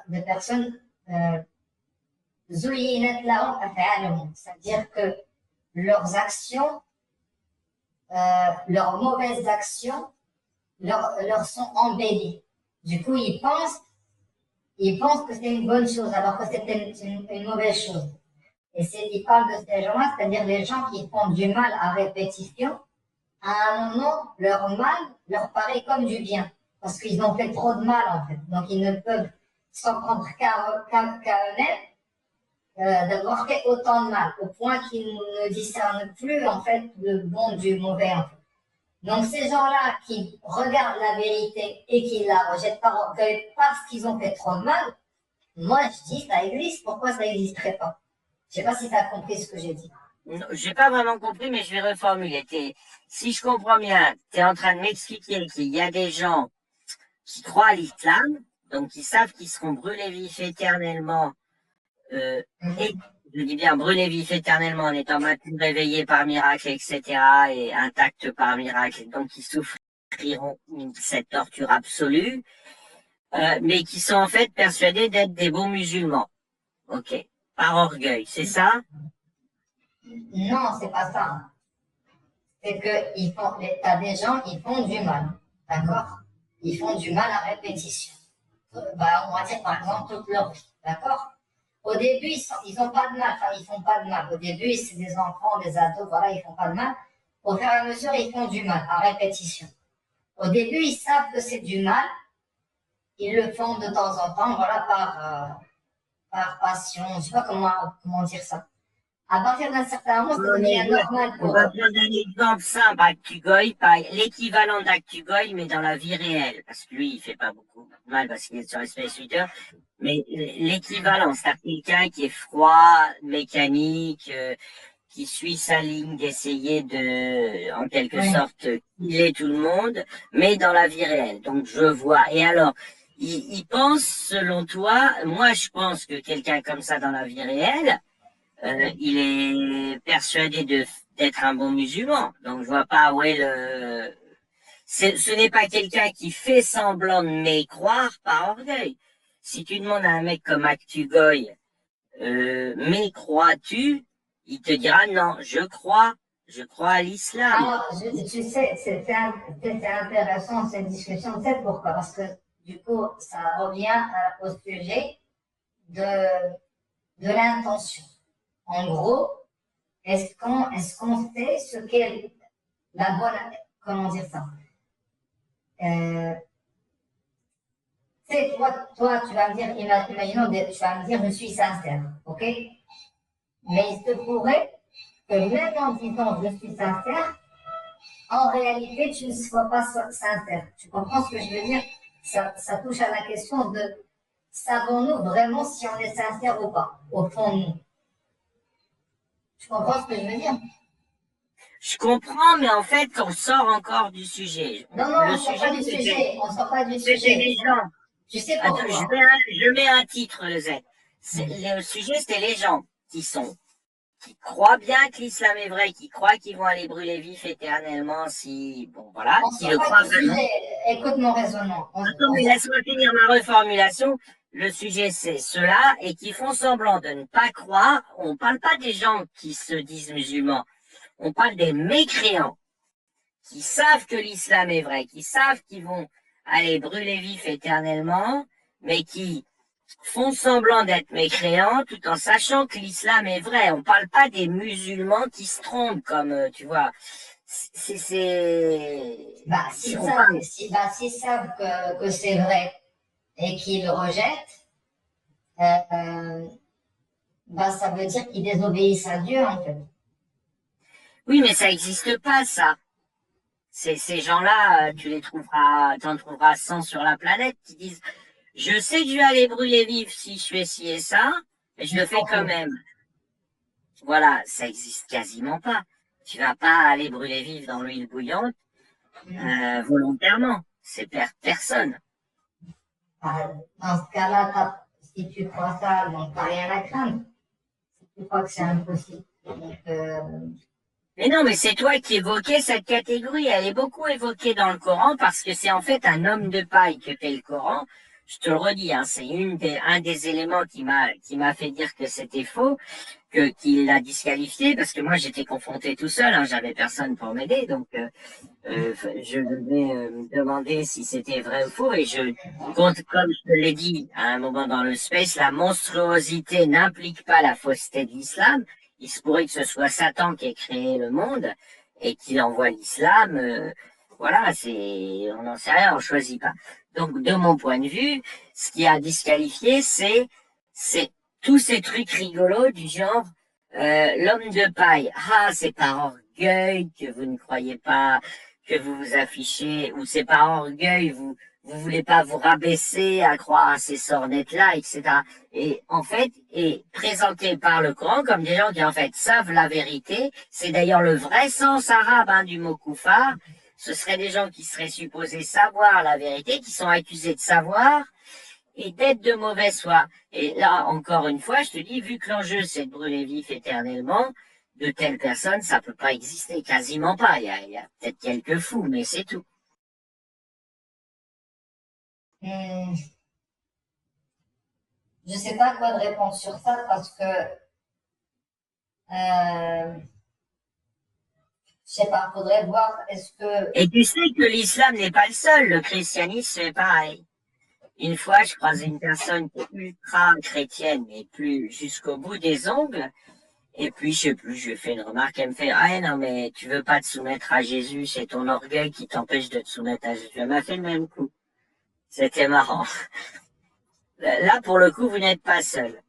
de personnes, زُيِّنَتْ لَهُمْ أَفْعَالُهُم, c'est-à-dire que leurs actions, leurs mauvaises actions, leur sont embellies. Du coup, ils pensent que c'est une bonne chose, alors que c'est une mauvaise chose. Et il parle de ces gens-là, c'est-à-dire les gens qui font du mal à répétition, à un moment, leur mal leur paraît comme du bien, parce qu'ils ont fait trop de mal, en fait. Donc, ils ne peuvent s'en prendre qu'à eux-mêmes, d'avoir fait autant de mal, au point qu'ils ne discernent plus, en fait, le bon du mauvais, en fait. Donc, ces gens-là qui regardent la vérité et qui la rejettent par orgueil parce qu'ils ont fait trop de mal, moi, je dis, ça existe. Pourquoi ça n'existerait pas? Je sais pas si tu as compris ce que j'ai dit. Non, j'ai pas vraiment compris, mais je vais reformuler. Si je comprends bien, tu es en train de m'expliquer qu'il y a des gens qui croient à l'islam, donc qui savent qu'ils seront brûlés vifs éternellement, et je dis bien brûlés vifs éternellement en étant maintenus réveillés par miracle, etc., et intacts par miracle, donc ils souffriront cette torture absolue, mais qui sont en fait persuadés d'être des bons musulmans. Ok, par orgueil, c'est ça? Non, c'est pas ça. C'est que t'as des gens, ils font du mal. D'accord? Ils font du mal à répétition. On va dire par exemple toute leur vie. D'accord? Au début, ils ont pas de mal. Enfin, ils font pas de mal. Au début, c'est des enfants, des ados, voilà, ils font pas de mal. Au fur et à mesure, ils font du mal à répétition. Au début, ils savent que c'est du mal. Ils le font de temps en temps, voilà, par passion. Je sais pas comment dire ça. À partir d'un certain moment, ça devient normal On pour va eux. prendre un exemple simple, Actugoy, l'équivalent d'Actugoy, mais dans la vie réelle. Parce que lui, il fait pas beaucoup de mal parce qu'il est sur Space Twitter. Mais l'équivalent, c'est quelqu'un qui est froid, mécanique, qui suit sa ligne d'essayer de, en quelque Ouais. sorte, killer tout le monde, mais dans la vie réelle. Donc, je vois. Et alors, il pense, selon toi, moi, je pense que quelqu'un comme ça dans la vie réelle, il est persuadé d'être un bon musulman. Donc je vois pas où est ce n'est pas quelqu'un qui fait semblant de mécroire par orgueil. Si tu demandes à un mec comme Actugoy, mais crois-tu? Il te dira non, je crois à l'islam. Alors, tu sais, c'est intéressant cette discussion. Tu sais pourquoi? Parce que du coup, ça revient au sujet de l'intention. En gros, est-ce qu'on sait ce qu'est la bonne, comment dire ça? Tu sais, toi, tu vas me dire, imaginons, tu vas me dire, je suis sincère, ok? Mais il se pourrait que même en disant je suis sincère, en réalité, tu ne sois pas sincère. Tu comprends ce que je veux dire? Ça touche à la question de savons-nous vraiment si on est sincère ou pas, au fond de nous? Tu comprends ce que je veux dire? Je comprends, mais en fait, on sort encore du sujet. Non, non, Le on sort pas du c'était sujet. On sort pas du c'était sujet. les gens. Tu sais Attends, je pourquoi? mets je mets un titre, le Z. Le sujet, c'était les gens qui croient bien que l'islam est vrai, qui croient qu'ils vont aller brûler vifs éternellement si, bon, voilà, On qui sort le pas croient du vraiment. sujet. Écoute mon raisonnement. Attends, mais laisse-moi finir ma reformulation. Le sujet, c'est ceux-là et qui font semblant de ne pas croire. On parle pas des gens qui se disent musulmans. On parle des mécréants qui savent que l'islam est vrai, qui savent qu'ils vont aller brûler vifs éternellement, mais qui font semblant d'être mécréants tout en sachant que l'islam est vrai. On parle pas des musulmans qui se trompent, comme tu vois. Bah, s'ils On savent, parle. s'ils savent que c'est vrai et qu'ils le rejettent, bah, ça veut dire qu'ils désobéissent à Dieu, en fait. Oui, mais ça n'existe pas, ça. Ces gens-là, t'en trouveras 100 sur la planète qui disent, je sais que je vais aller brûler vif si je fais ci et ça, mais je le fais quand même. Voilà, ça existe quasiment pas. Tu vas pas aller brûler vif dans l'huile bouillante volontairement. C'est personne. Bah, dans ce cas-là, si tu crois ça, donc t'as rien à craindre. Si tu crois que c'est impossible. Donc, Mais non, mais c'est toi qui évoquais cette catégorie. Elle est beaucoup évoquée dans le Coran parce que c'est en fait un homme de paille que fait le Coran. Je te le redis, hein, c'est un des éléments qui m'a fait dire que c'était faux, qu'il l'a disqualifié parce que moi j'étais confronté tout seul, hein, j'avais personne pour m'aider, donc je devais me demander si c'était vrai ou faux et comme je te l'ai dit à un moment dans le space, la monstruosité n'implique pas la fausseté de l'islam. Il se pourrait que ce soit Satan qui ait créé le monde et qui envoie l'islam. Voilà, on n'en sait rien, on choisit pas. Donc, de mon point de vue, ce qui a disqualifié, c'est tous ces trucs rigolos du genre l'homme de paille. Ah, c'est par orgueil que vous ne croyez pas, que vous vous affichez, ou c'est par orgueil, vous voulez pas vous rabaisser à croire à ces sornettes-là, etc. Et en fait, est présenté par le Coran comme des gens qui en fait savent la vérité. C'est d'ailleurs le vrai sens arabe du mot koufar. Ce seraient des gens qui seraient supposés savoir la vérité, qui sont accusés de savoir et d'être de mauvaise foi. Et là, encore une fois, je te dis, vu que l'enjeu c'est de brûler vif éternellement, de telles personnes, ça peut pas exister, quasiment pas. Il y a peut-être quelques fous, mais c'est tout. je sais pas quoi de répondre sur ça parce que, je sais pas, faudrait voir, est-ce que, Et tu sais que l'islam n'est pas le seul, le christianisme fait pareil. Une fois, je croisais une personne qui est ultra chrétienne, mais plus jusqu'au bout des ongles. Et puis, je sais plus, je lui ai fait une remarque, elle me fait, ah non, mais tu veux pas te soumettre à Jésus, c'est ton orgueil qui t'empêche de te soumettre à Jésus. Elle m'a fait le même coup. C'était marrant. Là, pour le coup, vous n'êtes pas seul.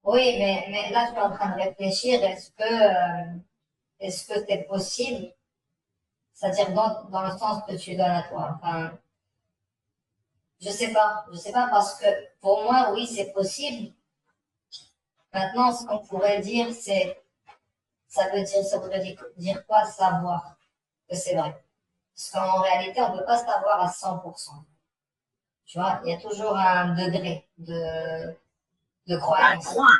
oui, mais là, je suis en train de réfléchir, est-ce que c'est possible? C'est-à-dire dans le sens que tu donnes à toi. Enfin, je sais pas parce que pour moi, oui, c'est possible. Maintenant, ce qu'on pourrait dire, ça voudrait dire quoi savoir que c'est vrai. Parce qu'en réalité, on peut pas savoir à 100%. Tu vois, il y a toujours un degré de À croyance. croire.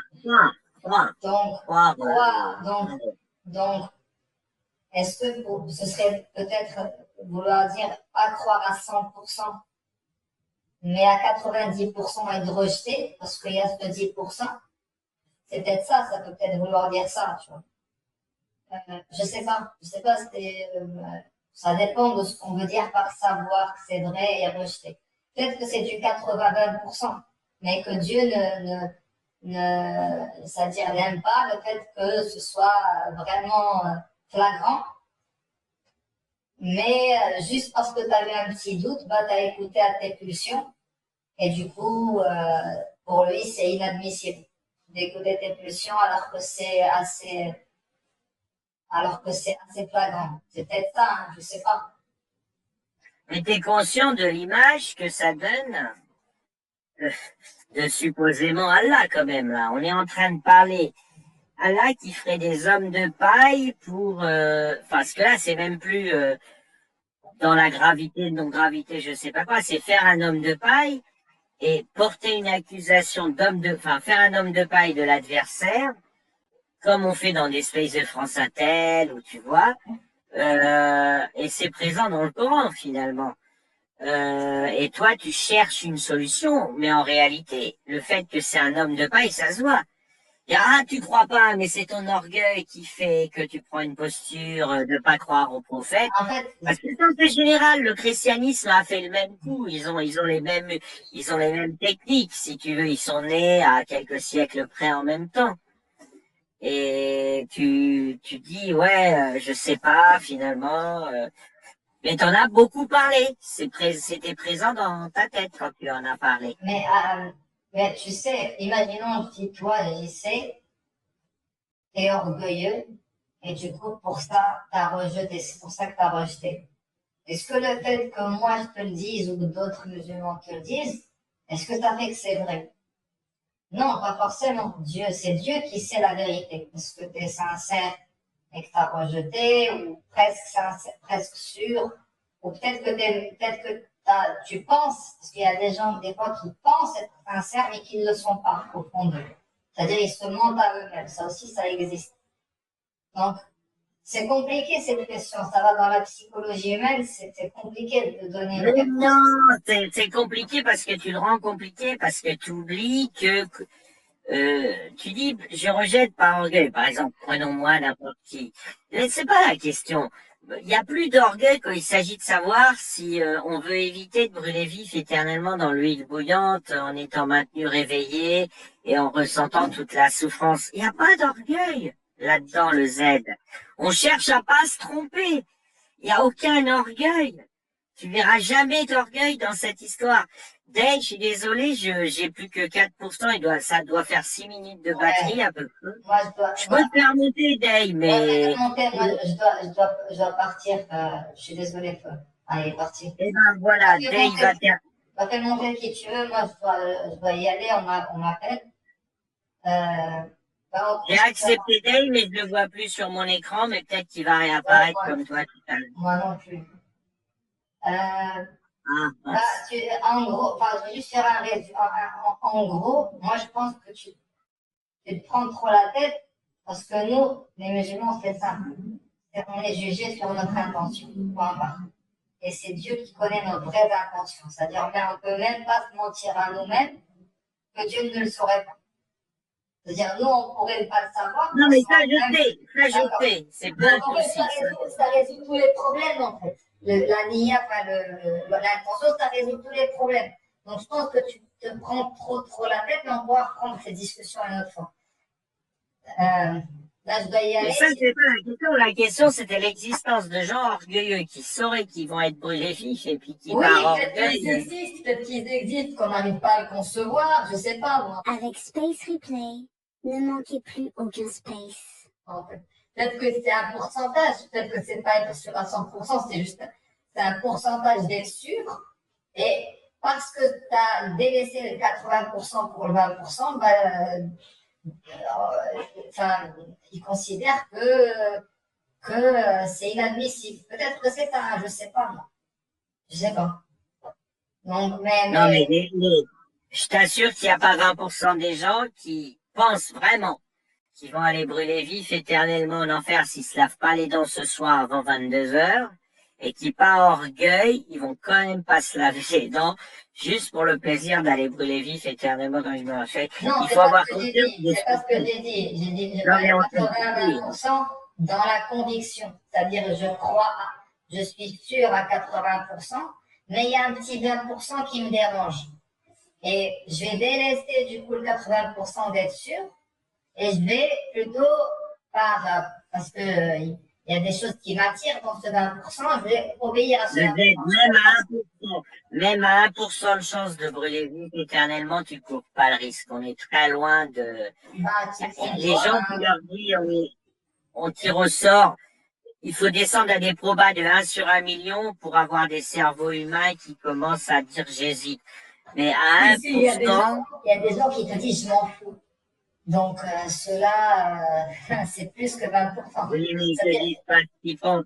Donc, est-ce que ce serait peut-être vouloir dire à croire à 100%, mais à 90% être rejeté, parce qu'il y a ce 10%, c'est peut-être ça, ça peut peut-être vouloir dire ça, tu vois. Je sais pas, ça dépend de ce qu'on veut dire par savoir que c'est vrai et rejeter. Peut-être que c'est du 80-20%, mais que Dieu c'est-à-dire n'aime pas le fait que ce soit vraiment flagrant. Mais juste parce que tu avais un petit doute, bah, tu as écouté à tes pulsions. Et du coup, pour lui, c'est inadmissible d'écouter tes pulsions alors que c'est assez flagrant. C'est peut-être ça, hein, je sais pas. Mais t'es conscient de l'image que ça donne de supposément Allah quand même là. On est en train de parler Allah qui ferait des hommes de paille pour, parce que là, c'est même plus dans la gravité, non-gravité, je sais pas quoi, c'est faire un homme de paille et porter une accusation enfin, faire un homme de paille de l'adversaire, comme on fait dans des spaces de France Intel, où tu vois, et c'est présent dans le Coran, finalement. Et toi, tu cherches une solution, mais en réalité, le fait que c'est un homme de paille, ça se voit. Ah, tu crois pas, mais c'est ton orgueil qui fait que tu prends une posture de pas croire au prophète. En fait, Parce que c'est un peu général, le christianisme a fait le même coup. Ils ont les mêmes techniques, si tu veux. Ils sont nés à quelques siècles près en même temps. Et tu dis, ouais, je sais pas, finalement. Mais t'en as beaucoup parlé. C'était présent dans ta tête quand tu en as parlé. mais tu sais, imaginons si toi, JC, t'es orgueilleux et du coup, pour ça, t'as rejeté. C'est pour ça que t'as rejeté. Est-ce que le fait que moi je te le dise ou que d'autres musulmans te le disent, est-ce que ça fait que c'est vrai? Non, pas forcément. C'est Dieu qui sait la vérité. Est-ce que tu es sincère et que tu as rejeté, ou presque sincère, presque sûr, ou tu penses, parce qu'il y a des gens, des fois, qui pensent être sincères, mais qui ne le sont pas au fond d'eux. C'est-à-dire, ils se mentent à eux-mêmes. Ça aussi, ça existe. Donc, c'est compliqué cette question. Ça va dans la psychologie humaine, c'est compliqué de donner une réponse. Non, c'est compliqué parce que tu le rends compliqué, parce que tu oublies que tu dis je rejette par orgueil, par exemple, prenons moi n'importe qui. C'est pas la question. Il n'y a plus d'orgueil quand il s'agit de savoir si on veut éviter de brûler vif éternellement dans l'huile bouillante en étant maintenu réveillé et en ressentant toute la souffrance. Il n'y a pas d'orgueil là-dedans, le Z. On cherche à pas se tromper. Il n'y a aucun orgueil. Tu verras jamais d'orgueil dans cette histoire. Dave, je suis désolé, j'ai plus que 4%, ça doit faire 6 minutes de batterie à peu près. Moi, Je peux te faire monter, Dave, mais... Moi, je dois partir. Je suis désolée. Il est parti. Eh ben voilà, Dave va faire... Va faire monter qui tu veux. Moi, je dois y aller. On m'appelle. J'ai accepté Dave, mais je ne le vois plus sur mon écran, mais peut-être qu'il va réapparaître comme toi tout à l'heure. Moi non plus. En gros, je vais juste faire un résumé. En gros, moi, je pense que tu te prends trop la tête parce que nous, les musulmans, c'est simple. On est jugé sur notre intention. Point barre. Et c'est Dieu qui connaît nos vraies intentions. C'est-à-dire, on ne peut même pas se mentir à nous-mêmes que Dieu ne le saurait pas. C'est-à-dire, nous, on ne pourrait pas le savoir. Non, mais ça, je sais. C'est pas un souci. Ça résout tous les problèmes, en fait. La niya, l'intention, ça résout tous les problèmes. Donc, je pense que tu te prends trop la tête, mais on pourra reprendre ces discussions à une autre fois. Là, je dois y aller. Mais ça, c'est pas la question. La question, c'était l'existence de gens orgueilleux qui sauraient qu'ils vont être brûlés vifs et puis qui par orgueil... Peut-être qu'ils existent, qu'on n'arrive pas à le concevoir, je sais pas, moi. Avec Space Replay, ne manquez plus aucun space. Peut-être que c'est un pourcentage, peut-être que c'est pas sûr à 100%, c'est un pourcentage d'être sûr. Et parce que tu as délaissé le 80% pour le 20%, ils considèrent que c'est inadmissible. Peut-être que c'est je sais pas, moi. Je sais pas. Donc, Non, mais je t'assure qu'il n'y a pas 20% des gens qui pensent vraiment qu'ils vont aller brûler vif éternellement en enfer s'ils se lavent pas les dents ce soir avant 22 heures et qui, par orgueil, ils vont quand même pas se laver les dents juste pour le plaisir d'aller brûler vif éternellement dans une enfer. Non, il faut avoir c'est pas ce que j'ai dit. J'ai dit 80% dans la conviction. C'est-à-dire, je suis sûr à 80%, mais il y a un petit 20% qui me dérange. Et je vais délaisser du coup le 80% d'être sûr, et je vais plutôt parce que il y a des choses qui m'attirent dans ce 20%, je vais obéir à ce 20%. Même à 1% de chance de brûler vif éternellement, tu cours pas le risque. On est très loin de... les gens qui leur disent on tire au sort, il faut descendre à des probas de 1 sur 1 million pour avoir des cerveaux humains qui commencent à dire j'hésite. Mais à 1%... Il y a des gens qui te disent je m'en fous. Donc, cela, c'est plus que 20%. Oui, mais ils te C'est-à-dire, disent pas ce qu'ils font.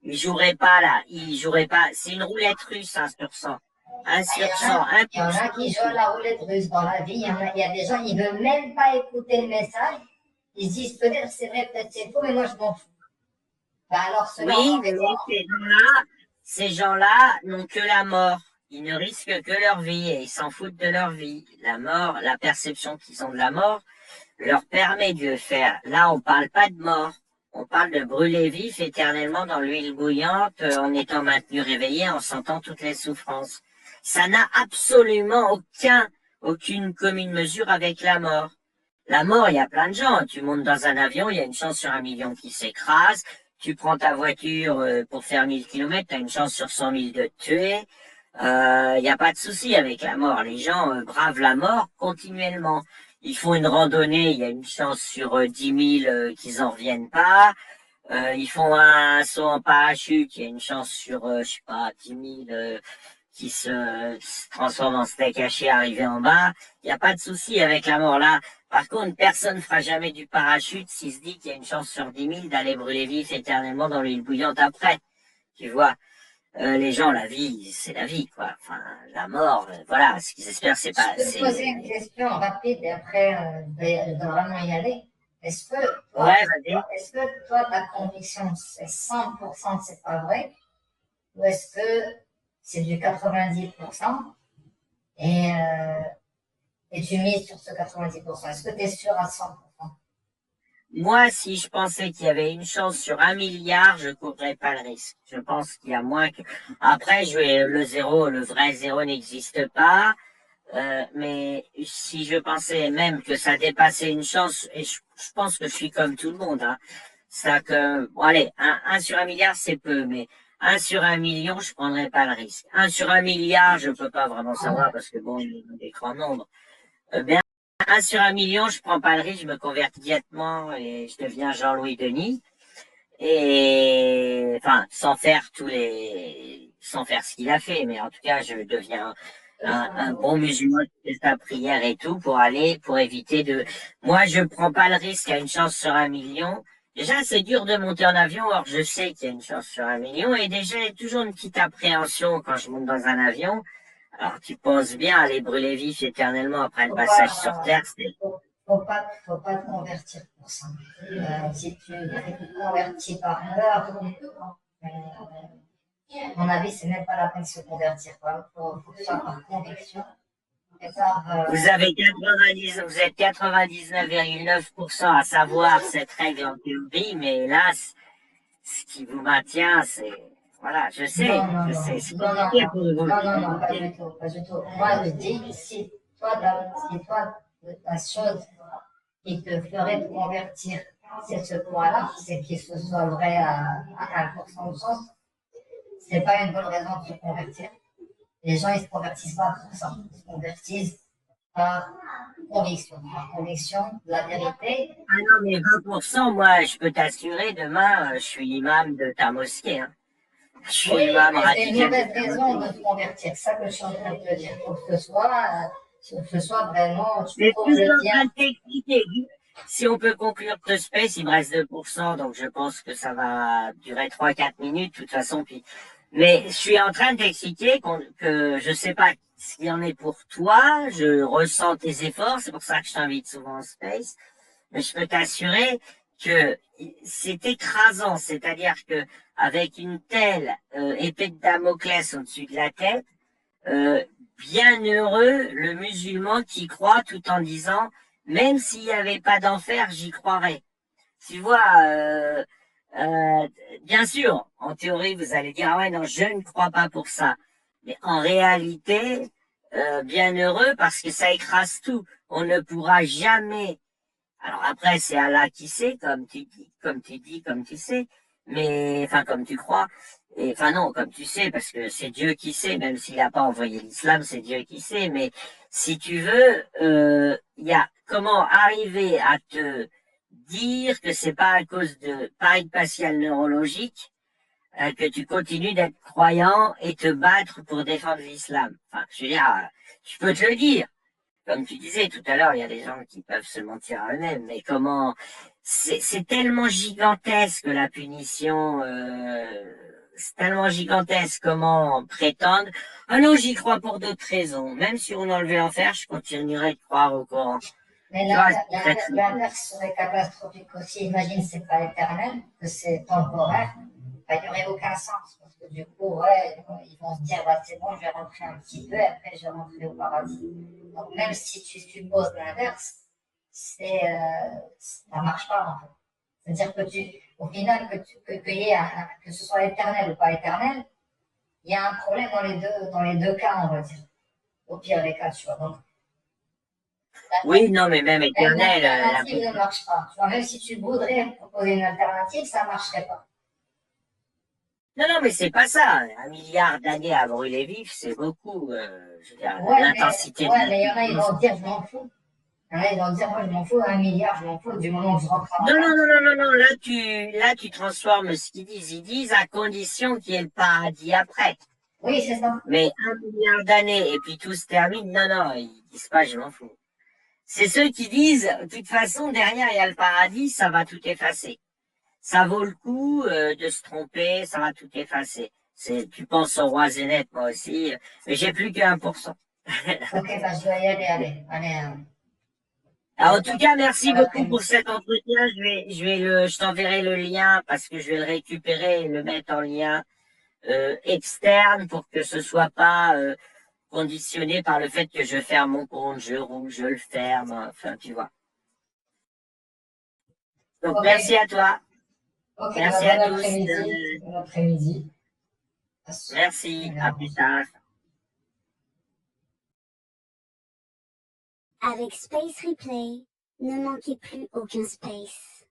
Ils joueraient pas là. Ils joueraient pas. C'est une roulette russe, 1 sur 100. 1 sur 100, il y en a qui jouent à la roulette russe dans la vie. Il y a des gens, ils ne veulent même pas écouter le message. Ils se disent peut-être c'est vrai, peut-être c'est faux, mais moi je m'en fous. Ben alors, cela, on Oui, en mais fait quoi? ces gens-là n'ont que la mort. Ils ne risquent que leur vie et ils s'en foutent de leur vie. La mort, la perception qu'ils ont de la mort leur permet de faire. Là, on parle pas de mort. On parle de brûler vif éternellement dans l'huile bouillante en étant maintenu réveillé, en sentant toutes les souffrances. Ça n'a absolument aucune commune mesure avec la mort. La mort, il y a plein de gens. Tu montes dans un avion, il y a une chance sur 1 million qui s'écrase. Tu prends ta voiture pour faire 1000 kilomètres, tu as une chance sur 100 000 de te tuer. Il n'y a pas de souci avec la mort. Les gens bravent la mort continuellement. Ils font une randonnée, il y a une chance sur 10 000 qu'ils en reviennent pas. Ils font un saut en parachute, il y a une chance sur, je sais pas, 10 000 qui se transforment en steak haché arrivé en bas. Il n'y a pas de souci avec la mort là. Par contre, personne ne fera jamais du parachute s'il se dit qu'il y a une chance sur 10 000 d'aller brûler vif éternellement dans l'huile bouillante après. Tu vois, les gens, la vie, c'est la vie, quoi. Enfin, la mort, voilà, ce qu'ils espèrent, c'est Je pas, peux te poser une question rapide et après, je dois vraiment y aller. Est-ce que toi, Ouais, vas-y. est-ce que toi, ta conviction, c'est 100% que c'est pas vrai? Ou est-ce que c'est du 90% et, euh, et tu mises sur ce 90%? Est-ce que tu es sûr à 100%? Moi, si je pensais qu'il y avait une chance sur 1 milliard, je courrais pas le risque. Je pense qu'il y a moins que... Après, le vrai zéro n'existe pas. Mais si je pensais même que ça dépassait une chance, et je pense que je suis comme tout le monde, hein. Ça que, bon, allez, un sur 1 milliard, c'est peu, mais 1 sur 1 million, je prendrais pas le risque. 1 sur 1 milliard, je peux pas vraiment savoir parce que bon, il y a des grands nombres. Bien, 1 sur 1 million, je prends pas le risque, je me convertis directement et je deviens Jean-Louis Denis. Et, enfin, sans faire ce qu'il a fait, mais en tout cas, je deviens un bon musulman qui fait sa prière et tout pour éviter de... Moi, je prends pas le risque à une chance sur 1 million. Déjà, c'est dur de monter en avion, or je sais qu'il y a une chance sur 1 million, et déjà, il y a toujours une petite appréhension quand je monte dans un avion. Alors, tu penses bien aller brûler vif éternellement après le Faut passage pas, sur Terre, c'est... faut pas te convertir pour ça. Si tu te convertis par peur, à mon avis, c'est même pas la peine de se convertir, quoi. Faut que ce soit par conviction. Et par, Vous êtes 99,9% à savoir cette règle en théorie, mais hélas, ce qui vous maintient, c'est, voilà, je non, sais, non, je non, sais, c'est non, non, compliqué pour vous. non, non, non, pas du tout, pas du tout. Moi, je dis, si toi, la chose qui te ferait te convertir, c'est ce point-là, c'est qu'il se soit vrai à 1% de chance, c'est pas une bonne raison de se convertir. Les gens, ils se convertissent pas pour ça. Ils se convertissent par conviction de la vérité. Ah non, mais 20%, moi, je peux t'assurer, demain, je suis imam de ta mosquée, hein. Je suis Oui, imam mais c'est une radical de mauvaise ta raison mosquée. de se convertir. C'est ça que je suis en train de te dire. Il faut que ce soit vraiment, tu Mais trouves je suis le en train bien. de t'expliquer. Si on peut conclure ce space, il me reste 2%, donc je pense que ça va durer 3-4 minutes, de toute façon. Puis... Mais je suis en train de t'expliquer que je sais pas ce qu'il en est pour toi, je ressens tes efforts, c'est pour ça que je t'invite souvent en space, mais je peux t'assurer que c'est écrasant, c'est-à-dire que avec une telle épée de Damoclès au-dessus de la tête, euh, bienheureux le musulman qui croit tout en disant, même s'il n'y avait pas d'enfer, j'y croirais. Tu vois, euh, bien sûr, en théorie, vous allez dire, ah ouais, non, je ne crois pas pour ça. Mais en réalité, bienheureux parce que ça écrase tout. On ne pourra jamais. Alors après, c'est Allah qui sait, comme tu sais, mais enfin comme tu crois. Et enfin non, comme tu sais, parce que c'est Dieu qui sait, même s'il n'a pas envoyé l'islam, c'est Dieu qui sait. Mais si tu veux, il y a comment arriver à te dire que c'est pas à cause de pareil spatial neurologique que tu continues d'être croyant et te battre pour défendre l'islam. Enfin, je veux dire, je peux te le dire. comme tu disais tout à l'heure, il y a des gens qui peuvent se mentir à eux-mêmes, mais comment, c'est tellement gigantesque la punition, c'est tellement gigantesque comment prétendre, ah non, j'y crois pour d'autres raisons, même si on enlevait l'enfer, je continuerai de croire au Coran. Mais Tu vois, c'est très triste. l'inverse serait catastrophique aussi. Imagine, c'est pas éternel, que c'est temporaire. Ben, il n'y aurait aucun sens. Parce que du coup, ouais, ils vont se dire, bah, c'est bon, je vais rentrer un petit peu, et après, je vais rentrer au paradis. Donc, même si tu supposes l'inverse, ça marche pas, en fait. C'est-à-dire que au final, que ce soit éternel ou pas éternel, il y a un problème dans les deux cas, on va dire. Au pire des cas, tu vois. Donc, Oui, non, mais même éternel, l'alternative ne marche pas. Tu vois, même si tu voudrais proposer une alternative, ça ne marcherait pas. non, non, mais c'est pas ça. 1 milliard d'années à brûler vif, c'est beaucoup. Je veux dire, Ouais, l'intensité mais il y en a, ils vont dire, je m'en fous. Il y en a, ils vont dire, moi, je m'en fous, 1 milliard, je m'en fous, du moment que je rentre à Non, la non, fin. non, non, non, non. Là, tu transformes ce qu'ils disent. Ils disent à condition qu'il y ait le paradis après. Oui, c'est ça. Mais 1 milliard d'années et puis tout se termine. Non, non, ils disent pas, je m'en fous. C'est ceux qui disent, de toute façon, derrière, il y a le paradis, ça va tout effacer. Ça vaut le coup de se tromper, ça va tout effacer. Tu penses au roi Zénith, moi aussi, mais j'ai plus que 1%. Ok, bah, je dois y aller, allez. Alors, en tout cas, merci Bon beaucoup pour après-midi. cet entretien. Je t'enverrai le lien parce que je vais le récupérer et le mettre en lien externe pour que ce soit pas conditionné par le fait que je ferme mon compte, je roule, je le ferme, enfin, tu vois. Donc, Ok, merci à toi. ok, bah, Merci bon à tous. après-midi. Bon après-midi. Merci. À plus tard. Avec Space Replay, ne manquez plus aucun space.